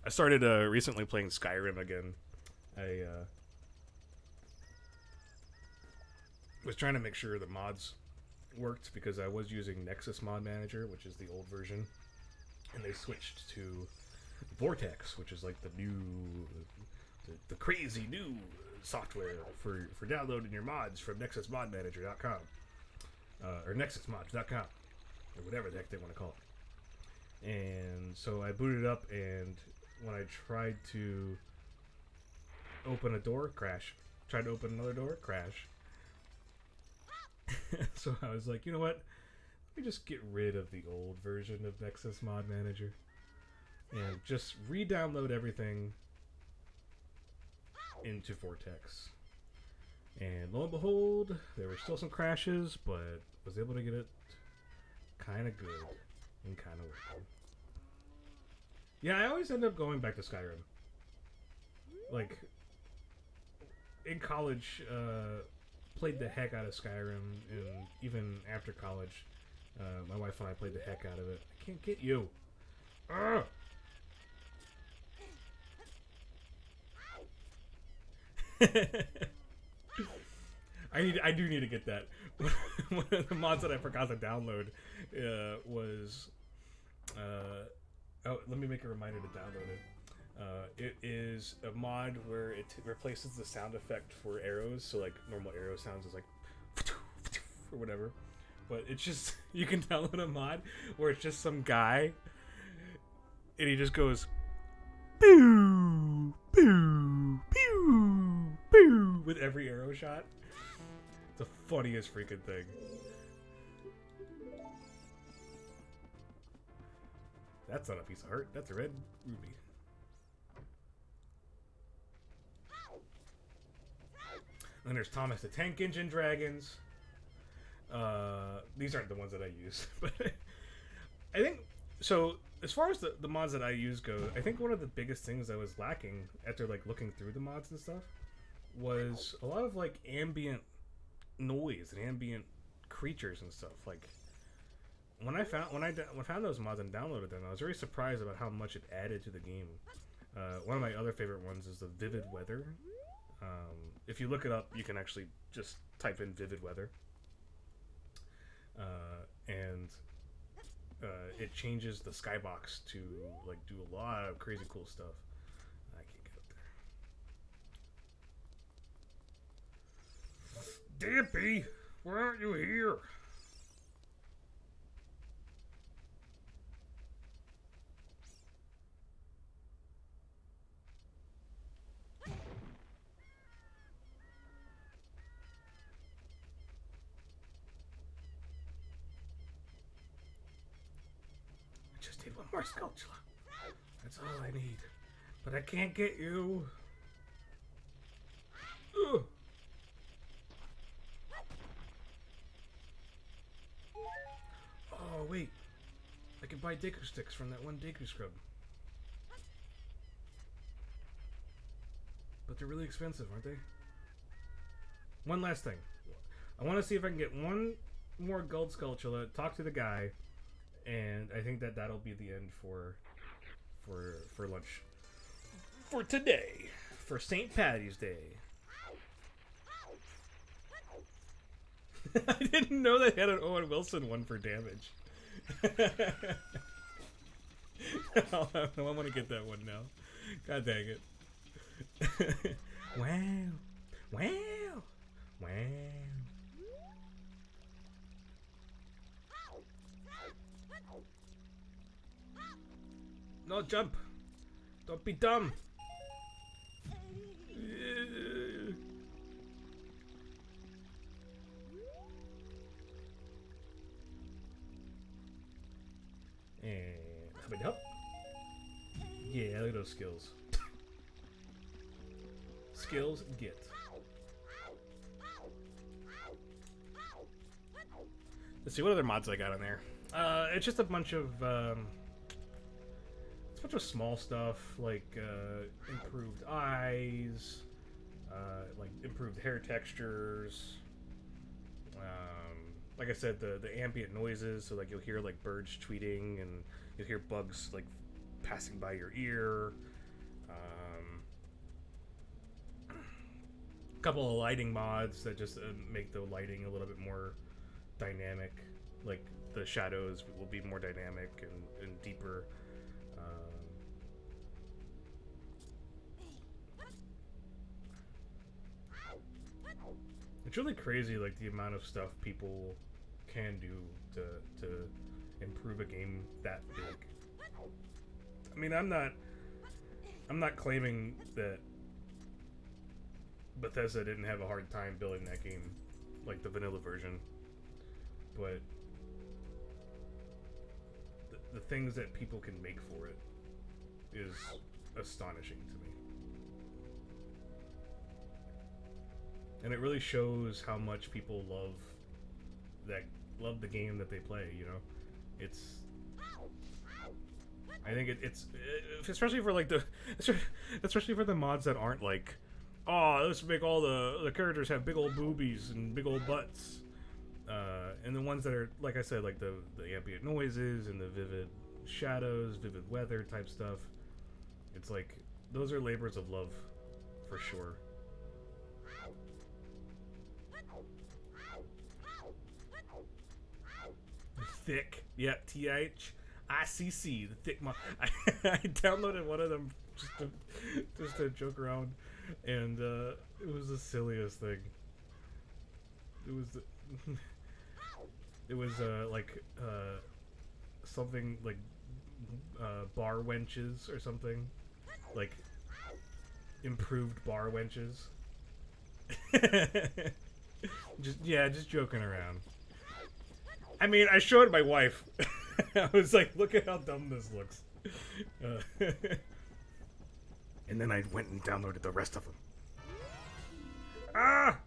I started recently playing Skyrim again. I was trying to make sure the mods worked because I was using Nexus Mod Manager, which is the old version, and they switched to Vortex, which is like the new, the crazy new software for downloading your mods from NexusModManager.com or NexusMods.com or whatever the heck they want to call it. And so I booted up, and when I tried to open a door, crash. Tried to open another door, crash. So I was like, you know what? Let me just get rid of the old version of Nexus Mod Manager and just re-download everything into Vortex. And lo and behold, there were still some crashes, but was able to get it kind of good and kind of working. Yeah, I always end up going back to Skyrim. Like, in college, played the heck out of Skyrim, and even after college, my wife and I played the heck out of it. I can't get you. Ugh! I do need to get that. One of the mods that I forgot to download was oh, let me make a reminder to download it. It is a mod where it replaces the sound effect for arrows, so like normal arrow sounds is like or whatever, but it's just, you can download a mod where it's just some guy and he just goes pew pew pew pew with every arrow shot. It's the funniest freaking thing. That's not a piece of heart, that's a red ruby. And then there's Thomas the Tank Engine dragons. These aren't the ones that I use, but I think, so as far as the mods that I use go, I think one of the biggest things I was lacking after like looking through the mods and stuff was a lot of like ambient noise and ambient creatures and stuff. Like when I found those mods and downloaded them, I was very surprised about how much it added to the game. One of my other favorite ones is the vivid weather. If you look it up, you can actually just type in vivid weather, and it changes the skybox to like do a lot of crazy cool stuff. I can't get up there. Dippy, why aren't you here? Just need one more sculpture. That's all I need. But I can't get you. Ugh. Oh, wait. I can buy Deku sticks from that one Deku scrub. But they're really expensive, aren't they? One last thing. I want to see if I can get one more gold sculpture, talk to the guy, and I think that'll be the end for lunch for today, for St. Patty's Day. I didn't know they had an Owen Wilson one for damage. I want to get that one now. God dang it. Wow. Wow. Wow. No, jump. Don't be dumb. And up. Yeah, look at those skills. Skills get. Let's see what other mods I got on there. It's just a bunch of small stuff like improved eyes, like improved hair textures. Like I said, the ambient noises, so like you'll hear like birds tweeting and you'll hear bugs like passing by your ear. A couple of lighting mods that just make the lighting a little bit more dynamic, like the shadows will be more dynamic and deeper. It's really crazy, like the amount of stuff people can do to improve a game that big. I mean, I'm not claiming that Bethesda didn't have a hard time building that game, like the vanilla version, but the things that people can make for it is astonishing to me. And it really shows how much people love the game that they play, you know? I think it's especially for like especially for the mods that aren't like, oh, let's make all the characters have big old boobies and big old butts. And the ones that are, like I said, like the ambient noises and the vivid shadows, vivid weather type stuff. It's like, those are labors of love, for sure. Thick, yeah, THICC, the thick mod. I downloaded one of them just to joke around, and it was the silliest thing. It was like something like bar wenches or something, like improved bar wenches. just joking around. I mean, I showed my wife. I was like, look at how dumb this looks. And then I went and downloaded the rest of them. Ah!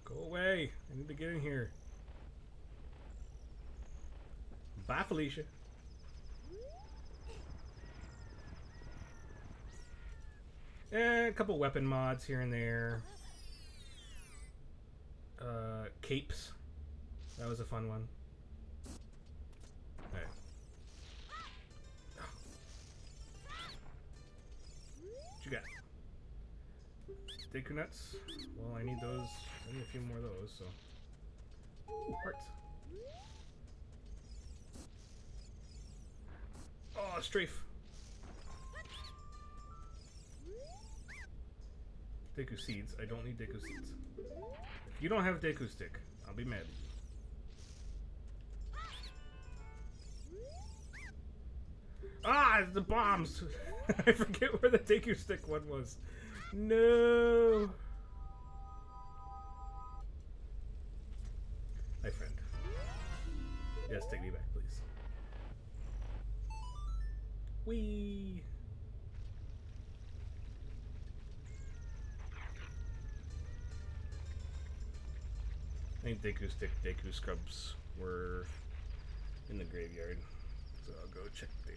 Go away. I need to get in here. Bye, Felicia. A couple weapon mods here and there. Capes. That was a fun one. Alright. What you got? Deku nuts? Well, I need those. I need a few more of those, so. Ooh, hearts. Oh, strafe. Deku seeds. I don't need Deku seeds. If you don't have Deku stick, I'll be mad at you. Ah, the bombs! I forget where the Deku stick one was. No! Hi, friend. Yes, take me back, please. Whee! I think Deku Stick, Deku Scrubs were in the graveyard, so I'll go check there.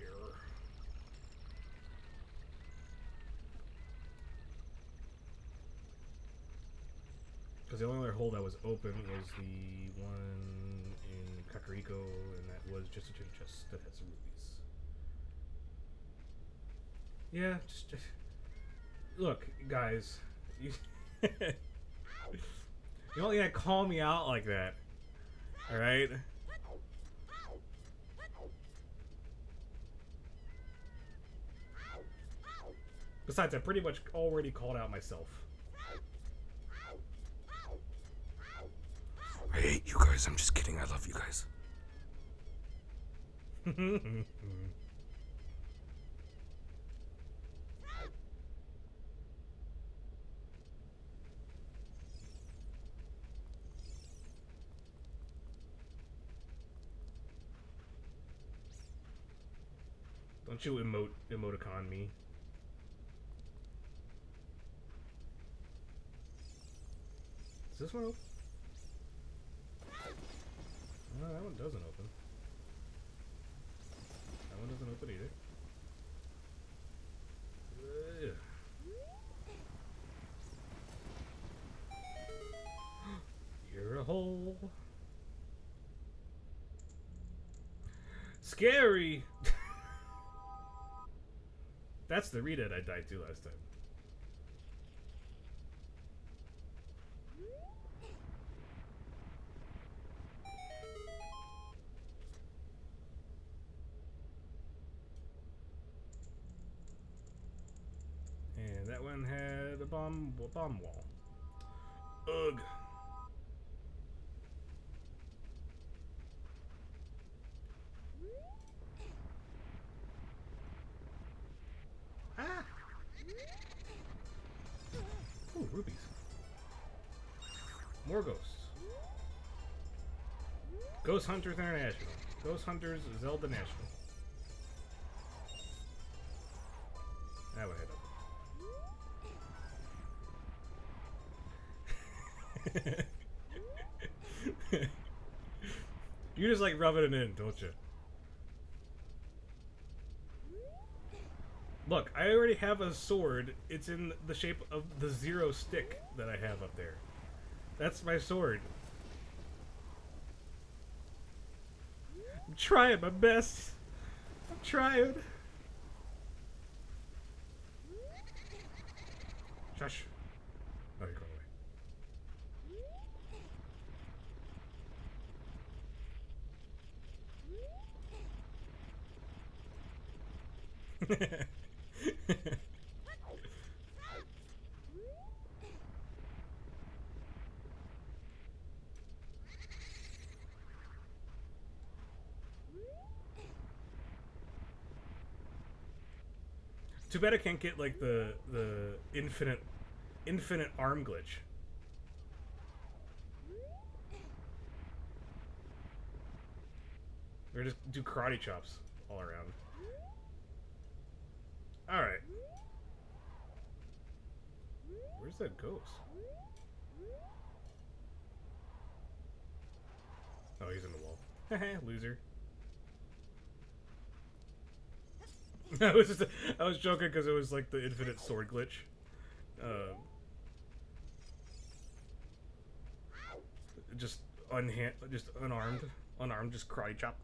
Because the only other hole that was open was the one in Kakariko, and that was just a chest that had some rubies. Yeah, just look, guys. You don't gotta call me out like that, alright? Besides, I pretty much already called out myself. I hate you guys. I'm just kidding. I love you guys. Don't you emoticon me. Is this one open? No, that one doesn't open. That one doesn't open either. You're a hole. Scary! That's the Redhead I died to last time. And that one had a bomb wall. Ugh. Ah! Ooh, rubies. More ghosts. Ghost Hunters International. Ghost Hunters Zelda National. That would head up. You just like rubbing it in, don't you? Look, I already have a sword. It's in the shape of the zero stick that I have up there. That's my sword. I'm trying my best. I'm trying. Shush. Oh, you're going away. Too bad I can't get like the infinite arm glitch. Or just do karate chops all around. Alright. Where's that ghost? Oh, he's in the wall. Loser. I was joking because it was like the infinite sword glitch. Just unarmed, just karate chop.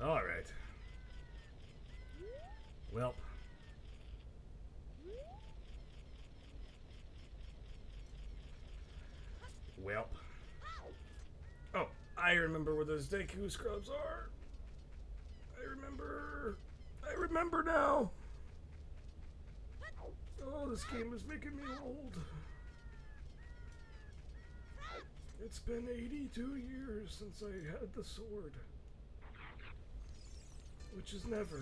All right. Welp. Welp. Oh, I remember where those Deku scrubs are. I remember now. Oh, this game is making me old. It's been 82 years since I had the sword. Which is never.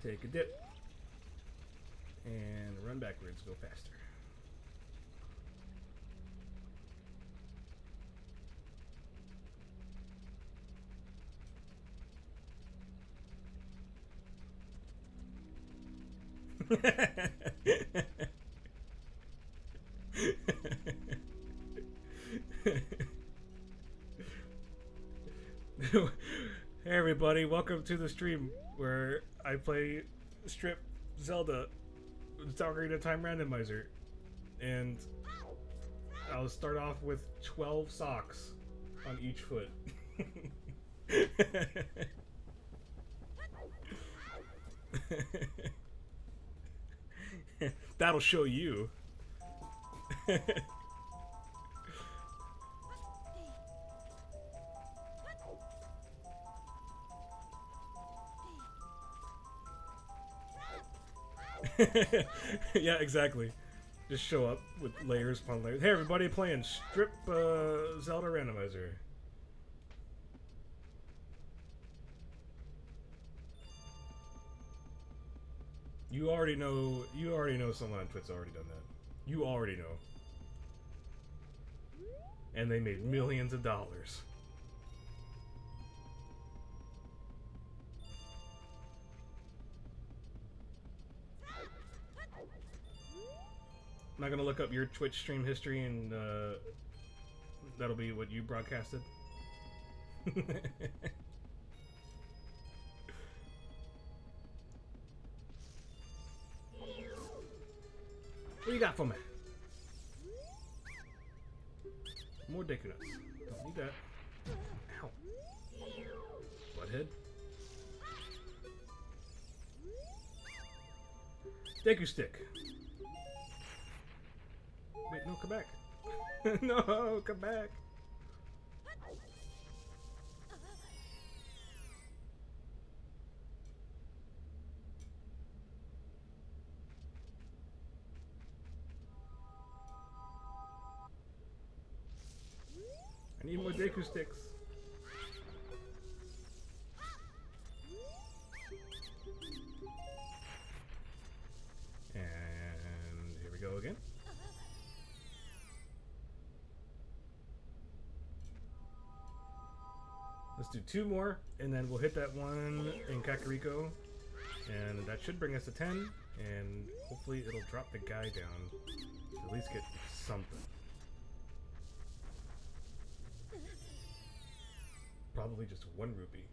Take a dip. And run backwards, go faster. Hey everybody, welcome to the stream where I play strip Zelda with Ocarina Time Randomizer. And I'll start off with 12 socks on each foot. That'll show you. Yeah, exactly. Just show up with layers upon layers. Hey, everybody, playing Strip Zelda Randomizer. You already know. You already know someone on Twitch's already done that. You already know. And they made millions of dollars. I'm not gonna look up your Twitch stream history, and that'll be what you broadcasted. What you got for me? More Deku nuts. Don't need that. Ow. Butthead. Deku stick. Wait, no, come back. No, come back. I need more Deku sticks. And here we go again. Let's do 2 more, and then we'll hit that one in Kakariko, and that should bring us to 10, and hopefully it'll drop the guy down to at least get something. Probably just 1 rupee,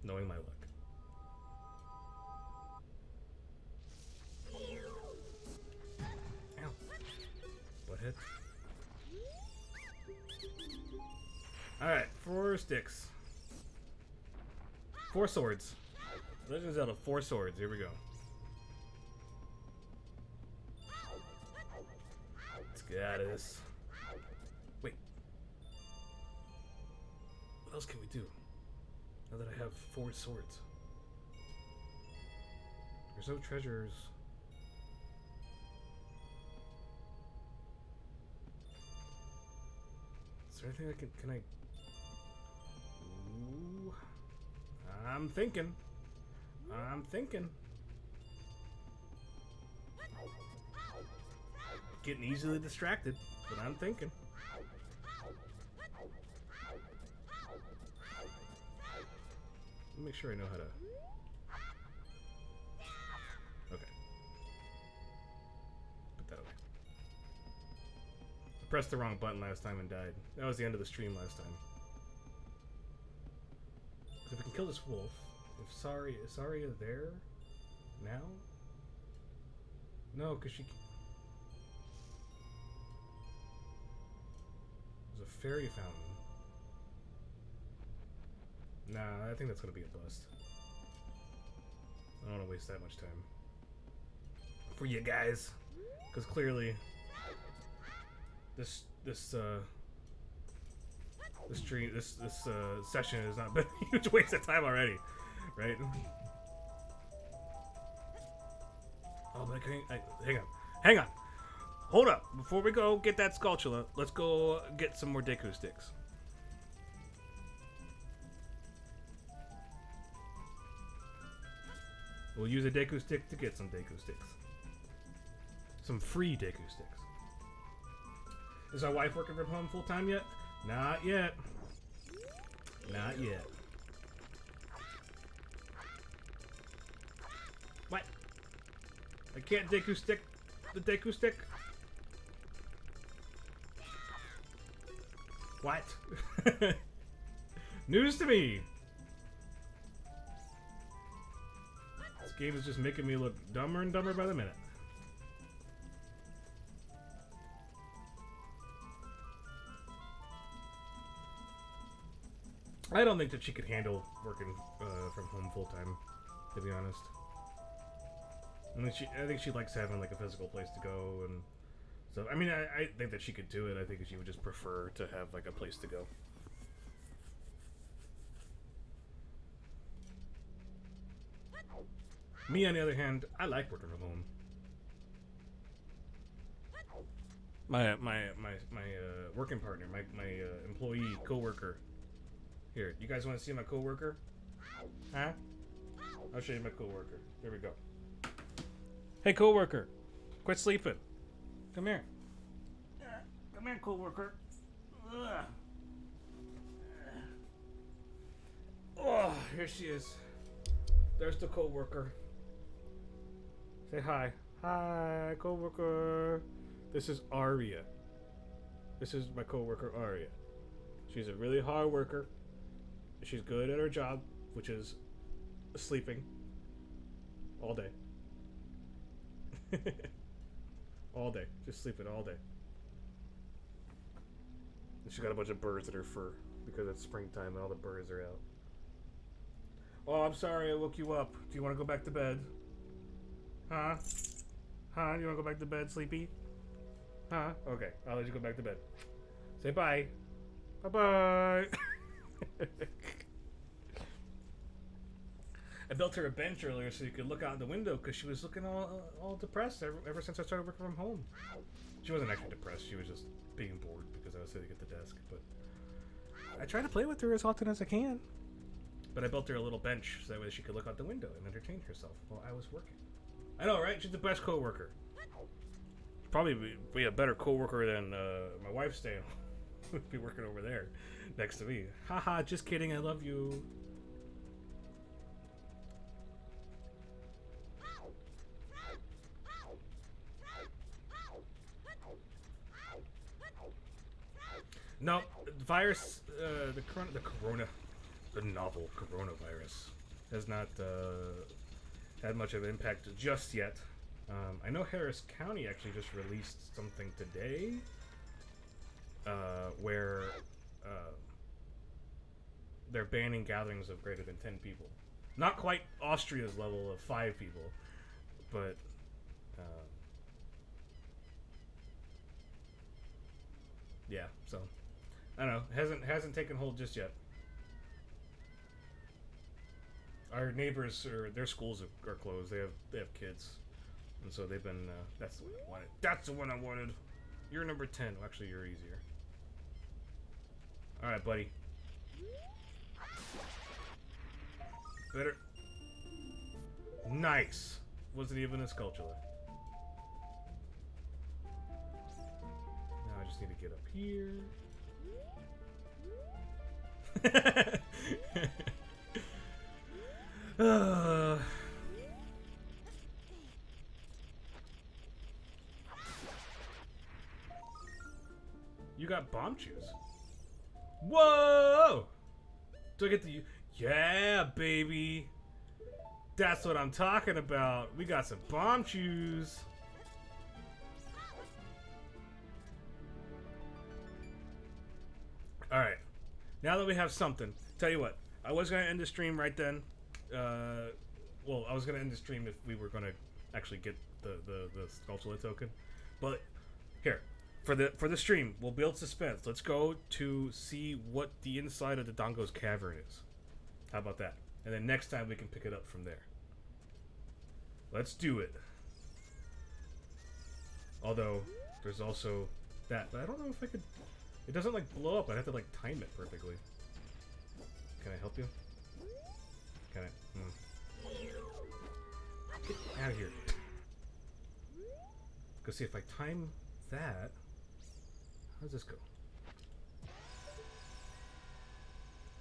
knowing my luck. Ow. Butthead. Alright, 4 sticks. 4 swords. Legend of Zelda, 4 swords. Here we go. Let's get out of this. Wait. What else can we do? Now that I have 4 swords. There's no treasures. Is there anything I can I... Ooh. I'm thinking. Getting easily distracted, but I'm thinking. Let me make sure I know how to... Okay. Put that away. I pressed the wrong button last time and died. That was the end of the stream last time. If we can kill this wolf, if Saria there now? No, because she... There's a fairy fountain. Nah, I think that's gonna be a bust. I don't want to waste that much time for you guys, because clearly this session has not been a huge waste of time already, right? Oh, but hang on, hold up! Before we go get that Skulltula, let's go get some more Deku sticks. We'll use a Deku stick to get some Deku sticks. Some free Deku sticks. Is our wife working from home full time yet? Not yet. Not yet. What? I can't Deku stick the Deku stick? What? News to me! This game is just making me look dumber and dumber by the minute. I don't think that she could handle working from home full time, to be honest. I think she likes having like a physical place to go and stuff. I mean, I think that she could do it. I think she would just prefer to have like a place to go. Me, on the other hand, I like working from home. My working partner, my employee, coworker. Here, you guys want to see my coworker? Huh? I'll show you my coworker. There we go. Hey, coworker, quit sleeping. Come here. Come here, coworker. Oh, here she is. There's the coworker. Say hi. Hi, coworker. This is Aria. This is my coworker Aria. She's a really hard worker. She's good at her job, which is sleeping all day. All day. Just sleeping all day. And she got a bunch of birds in her fur because it's springtime and all the birds are out. Oh, I'm sorry I woke you up. Do you want to go back to bed? Huh? Huh? You want to go back to bed, sleepy? Huh? Okay, I'll let you go back to bed. Say bye. Bye-bye. I built her a bench earlier so you could look out the window because she was looking all depressed ever since I started working from home. She wasn't actually depressed. She was just being bored because I was sitting at the desk. But I try to play with her as often as I can. But I built her a little bench so that way she could look out the window and entertain herself while I was working. I know, right? She's the best coworker. Probably be a better coworker than my wife's staying. Would be working over there next to me. Haha, just kidding. I love you. No, the virus, the novel coronavirus has not had much of an impact just yet. I know Harris County actually just released something today where they're banning gatherings of greater than 10 people. Not quite Austria's level of 5 people, but yeah, so I don't know, hasn't taken hold just yet. Our neighbors, their schools are closed. They have kids, and so they've been. That's the one I wanted. That's the one I wanted. You're number 10. Well, actually, you're easier. All right, buddy. Better. Nice. Wasn't even a sculptula. Now I just need to get up here. You got bomb shoes. Whoa! Do I get the... Yeah, baby. That's what I'm talking about. We got some bomb shoes. Alright. Now that we have something, tell you what. I was going to end the stream right then. Well, I was going to end the stream if we were going to actually get the Sculptula token. But, here. For the stream, we'll build suspense. Let's go to see what the inside of the Dongo's cavern is. How about that? And then next time we can pick it up from there. Let's do it. Although, there's also that. But I don't know if I could... It doesn't, like, blow up. I'd have to, like, time it perfectly. Can I help you? Can I? Get out of here. Go see if I time that... How does this go?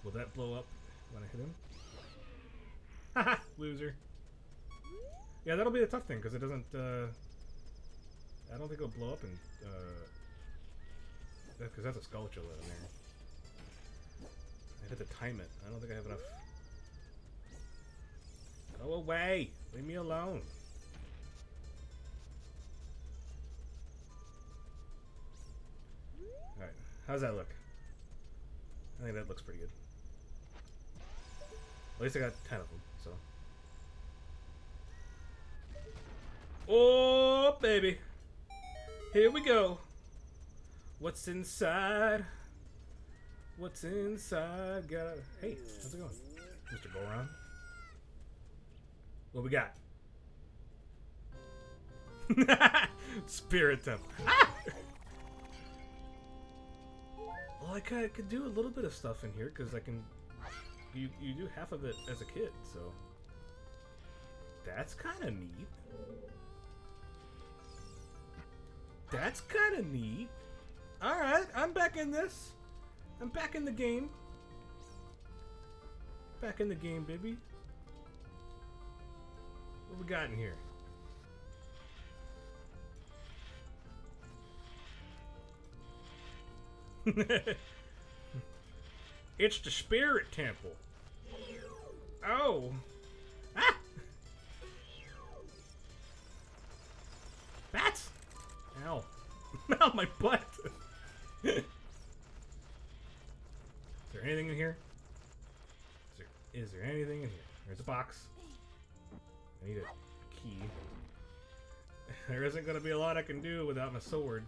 Will that blow up when I hit him? Haha! Loser. Yeah, that'll be the tough thing, because it doesn't, I don't think it'll blow up and, because that's a Skulltula in there. I had to time it. I don't think I have enough. Go away! Leave me alone. Alright, how's that look? I think that looks pretty good. At least I got 10 of them, so. Oh, baby. Here we go. What's inside? What's inside? Hey, how's it going? Mr. Goron. What we got? Spirit Temple. Ah! Well, I could do a little bit of stuff in here because I can. You do half of it as a kid, so that's kind of neat. That's kind of neat. All right, I'm back in this. I'm back in the game. Back in the game, baby. What we got in here? It's the Spirit Temple. Oh. Ah! Bats! Ow. Ow, my butt. Is there anything in here? Is there anything in here? There's a box. I need a key. There isn't going to be a lot I can do without my sword.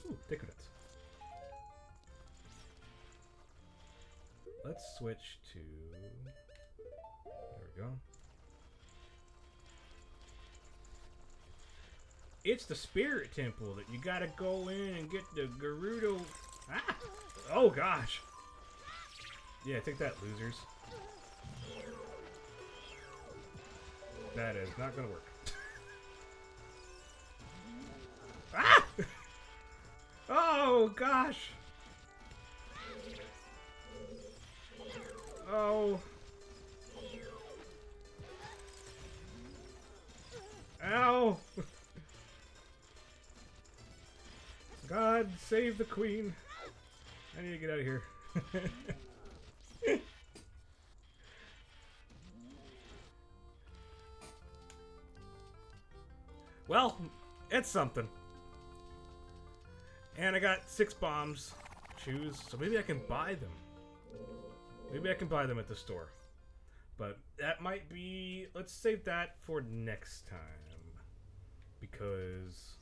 Ooh, thicker nuts. Let's switch to... There we go. It's the Spirit Temple that you gotta go in and get the Gerudo... Ah! Oh, gosh! Yeah, take that, losers. That is not gonna work. Ah! Oh, gosh! Oh. Ow! God, save the queen. I need to get out of here. Well, it's something. And I got 6 bombs. Choose. So maybe I can buy them. Maybe I can buy them at the store. But that might be... Let's save that for next time. Because...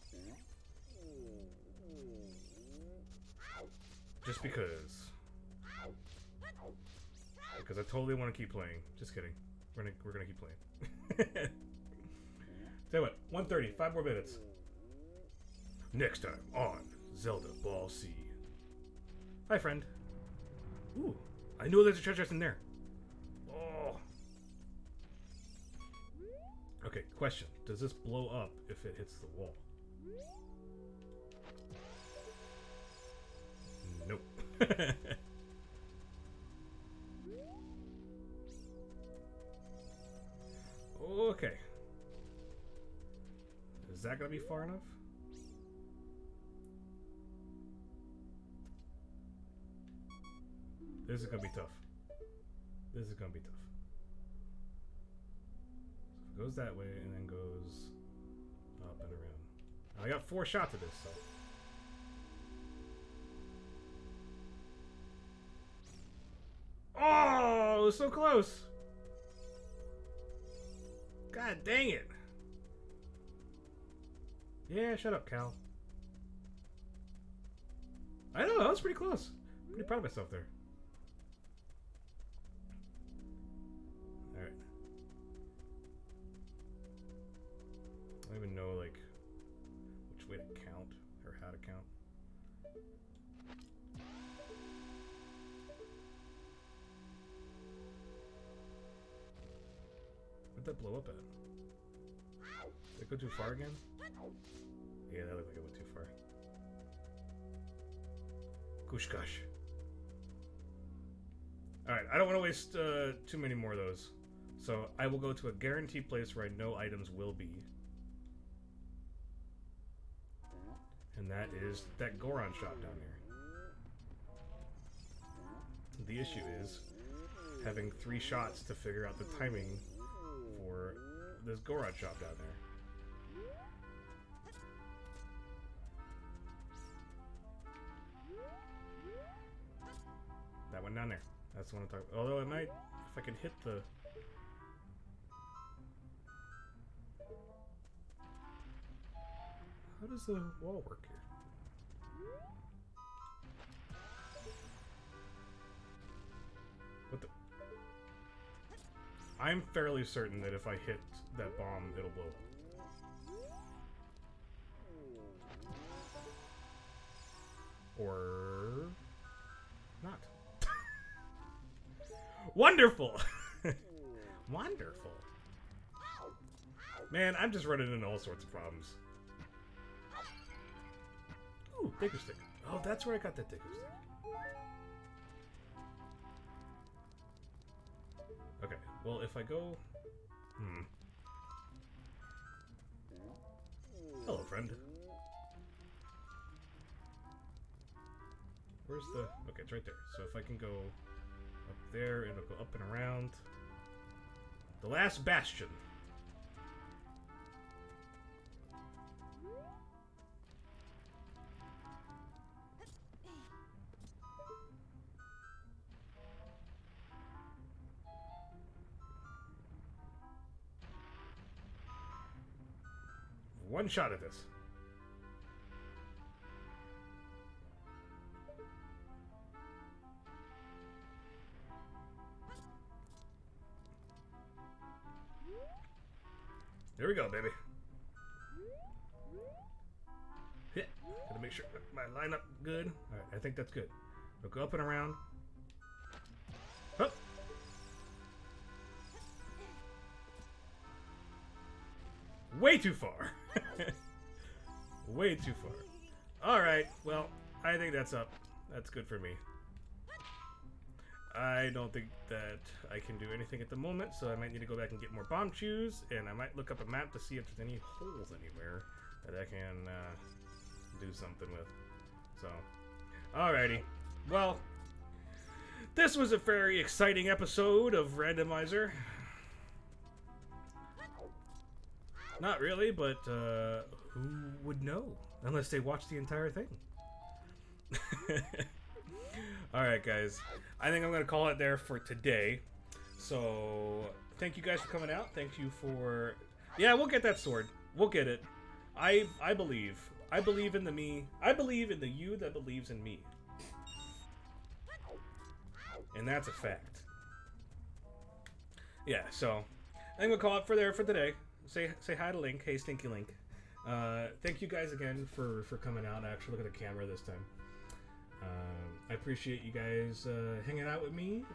Just because. Because I totally want to keep playing. Just kidding. We're gonna keep playing. Tell you what, 1:30, 5 more minutes. Next time on Zelda Ball C. Hi, friend. Ooh, I know there's a treasure chest in there. Oh. Okay, question. Does this blow up if it hits the wall? Nope. Okay. Is that gonna be far enough? This is gonna be tough. This is gonna be tough. So it goes that way and then goes up and around. I got 4 shots of this, so. Oh, it was so close. God dang it. Yeah, shut up, Cal. I know, that was pretty close. Pretty proud of myself there. Alright. I don't even know, like, which way to count, or how to count. Where'd that blow up at? Did it go too far again? Yeah, that looked like it went too far. Goosh gosh. Alright, I don't want to waste too many more of those. So I will go to a guaranteed place where I know items will be. And that is that Goron shop down there. The issue is having 3 shots to figure out the timing for this Goron shop down there. That one down there. That's the one I'm talking about. Although I might, if I can hit the... How does the wall work here? What the... I'm fairly certain that if I hit that bomb, it'll blow up. Or... not. Wonderful! Wonderful. Man, I'm just running into all sorts of problems. Ooh, digger stick. Oh, that's where I got that digger stick. Okay, well, if I go... Hello, friend. Where's the... Okay, it's right there. So if I can go up there, it'll go up and around. The last bastion. One shot at this. There we go, baby. Hit. Gotta make sure my line up good. Alright, I think that's good. We'll go up and around. Hup. Way too far. Way too far. Alright, well, I think that's up. That's good for me. I don't think that I can do anything at the moment, so I might need to go back and get more bomb chews, and I might look up a map to see if there's any holes anywhere that I can do something with. So, alrighty. Well, this was a very exciting episode of Randomizer. Not really, but who would know? Unless they watch the entire thing. Alright, guys. I think I'm going to call it there for today. So, thank you guys for coming out. Thank you for... Yeah, we'll get that sword. We'll get it. I believe. I believe in the me. I believe in the you that believes in me. And that's a fact. Yeah, so... I think we'll call it for there for today. Say hi to Link. Hey, Stinky Link. Thank you guys again for coming out and actually look at the camera this time. I appreciate you guys hanging out with me.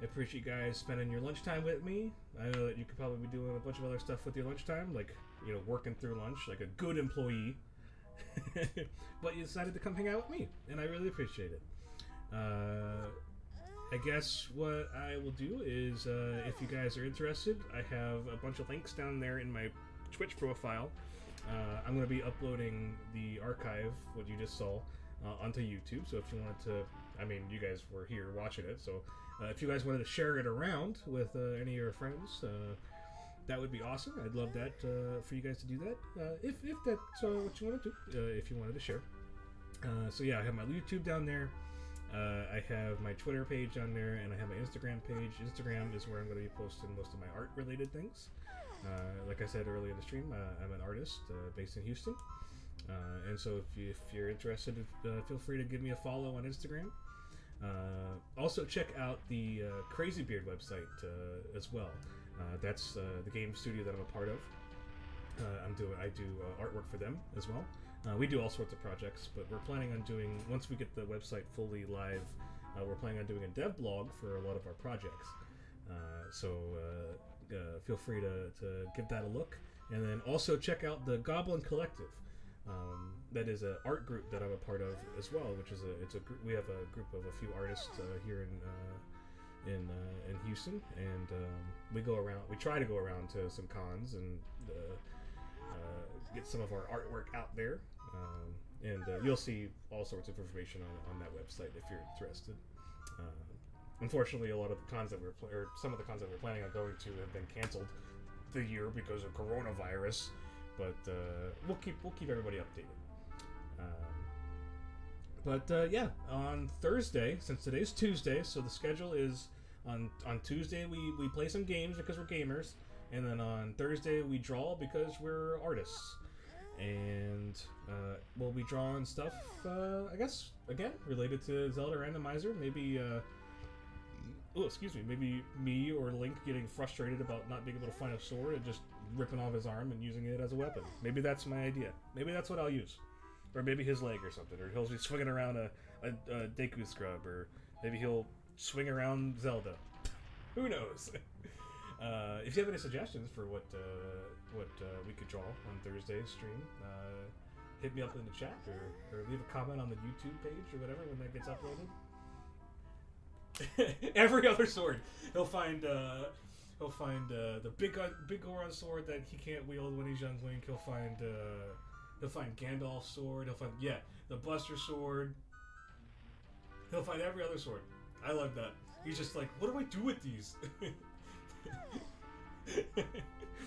I appreciate you guys spending your lunchtime with me. I know that you could probably be doing a bunch of other stuff with your lunchtime, like, you know, working through lunch like a good employee. But you decided to come hang out with me, and I really appreciate it. I guess what I will do is, if you guys are interested, I have a bunch of links down there in my Twitch profile. I'm going to be uploading the archive, what you just saw, onto YouTube. So if you wanted to, I mean, you guys were here watching it, so if you guys wanted to share it around with any of your friends, that would be awesome. I'd love that for you guys to do that, if that's what you want to do, if you wanted to share. So yeah, I have my YouTube down there. I have my Twitter page on there, and I have my Instagram page. Instagram is where I'm going to be posting most of my art-related things. Like I said earlier in the stream, I'm an artist based in Houston. And so if you're interested, feel free to give me a follow on Instagram. Also check out the Crazy Beard website as well. That's the game studio that I'm a part of. I do artwork for them as well. We do all sorts of projects, but we're planning on doing, once we get the website fully live, we're planning on doing a dev blog for a lot of our projects. So feel free to give that a look. And then also check out the Goblin Collective. That is an art group that I'm a part of as well, which is we have a group of a few artists here in Houston, and we try to go around to some cons and get some of our artwork out there, and you'll see all sorts of information on that website if you're interested. Unfortunately, a lot of the cons that some of the cons that we're planning on going to have been canceled the year because of coronavirus. But we'll keep everybody updated. But yeah, on Thursday, since today's Tuesday, so the schedule is on Tuesday we play some games because we're gamers, and then on Thursday we draw because we're artists. And we'll be drawing stuff, I guess, again, related to Zelda Randomizer. Maybe, maybe me or Link getting frustrated about not being able to find a sword and just ripping off his arm and using it as a weapon. Maybe that's my idea. Maybe that's what I'll use. Or maybe his leg or something. Or he'll be swinging around a Deku Scrub. Or maybe he'll swing around Zelda. Who knows? If you have any suggestions for what we could draw on Thursday's stream, hit me up in the chat or leave a comment on the YouTube page or whatever when that gets uploaded. Every other sword, he'll find the big Goron sword that he can't wield when he's young Link. He'll find Gandalf's sword. He'll find the Buster sword. He'll find every other sword. I love that. He's just like, what do I do with these?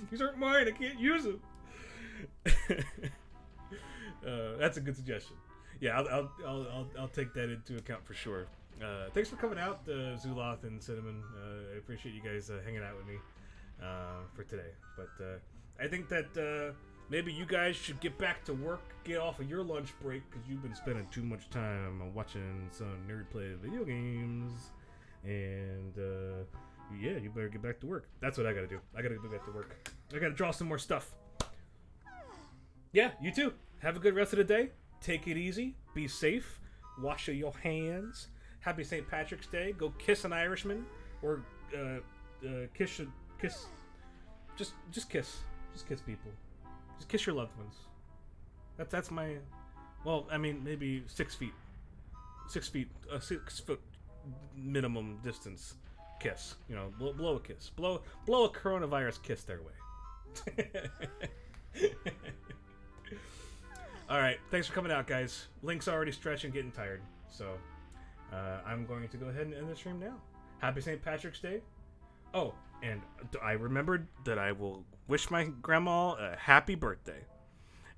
These aren't mine. I can't use them. That's a good suggestion. Yeah, I'll take that into account for sure. Thanks for coming out, Zuloth and Cinnamon. I appreciate you guys hanging out with me for today. But I think that maybe you guys should get back to work, get off of your lunch break, because you've been spending too much time watching some nerd play video games. And yeah, you better get back to work. That's what I gotta do. I gotta get back to work. I gotta draw some more stuff. Yeah, you too. Have a good rest of the day. Take it easy. Be safe. Wash your hands. Happy St. Patrick's Day. Go kiss an Irishman, or kiss. Just kiss. Just kiss people. Just kiss your loved ones. That's my. Well, I mean, maybe 6 feet. 6 feet. 6 foot minimum distance kiss. You know, blow a kiss. Blow a coronavirus kiss their way. All right, thanks for coming out, guys. Link's already stretching, getting tired, so I'm going to go ahead and end the stream now. Happy St. Patrick's Day. Oh, and I remembered that I will wish my grandma a happy birthday,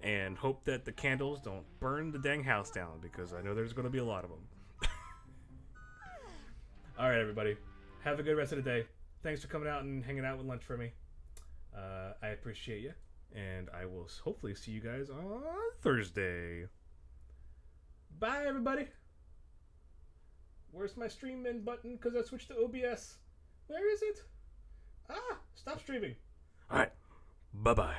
and hope that the candles don't burn the dang house down, because I know there's going to be a lot of them. All right, everybody. Have a good rest of the day. Thanks for coming out and hanging out with lunch for me. I appreciate you. And I will hopefully see you guys on Thursday. Bye, everybody. Where's my stream in button? Because I switched to OBS. Where is it? Stop streaming. All right. Bye-bye.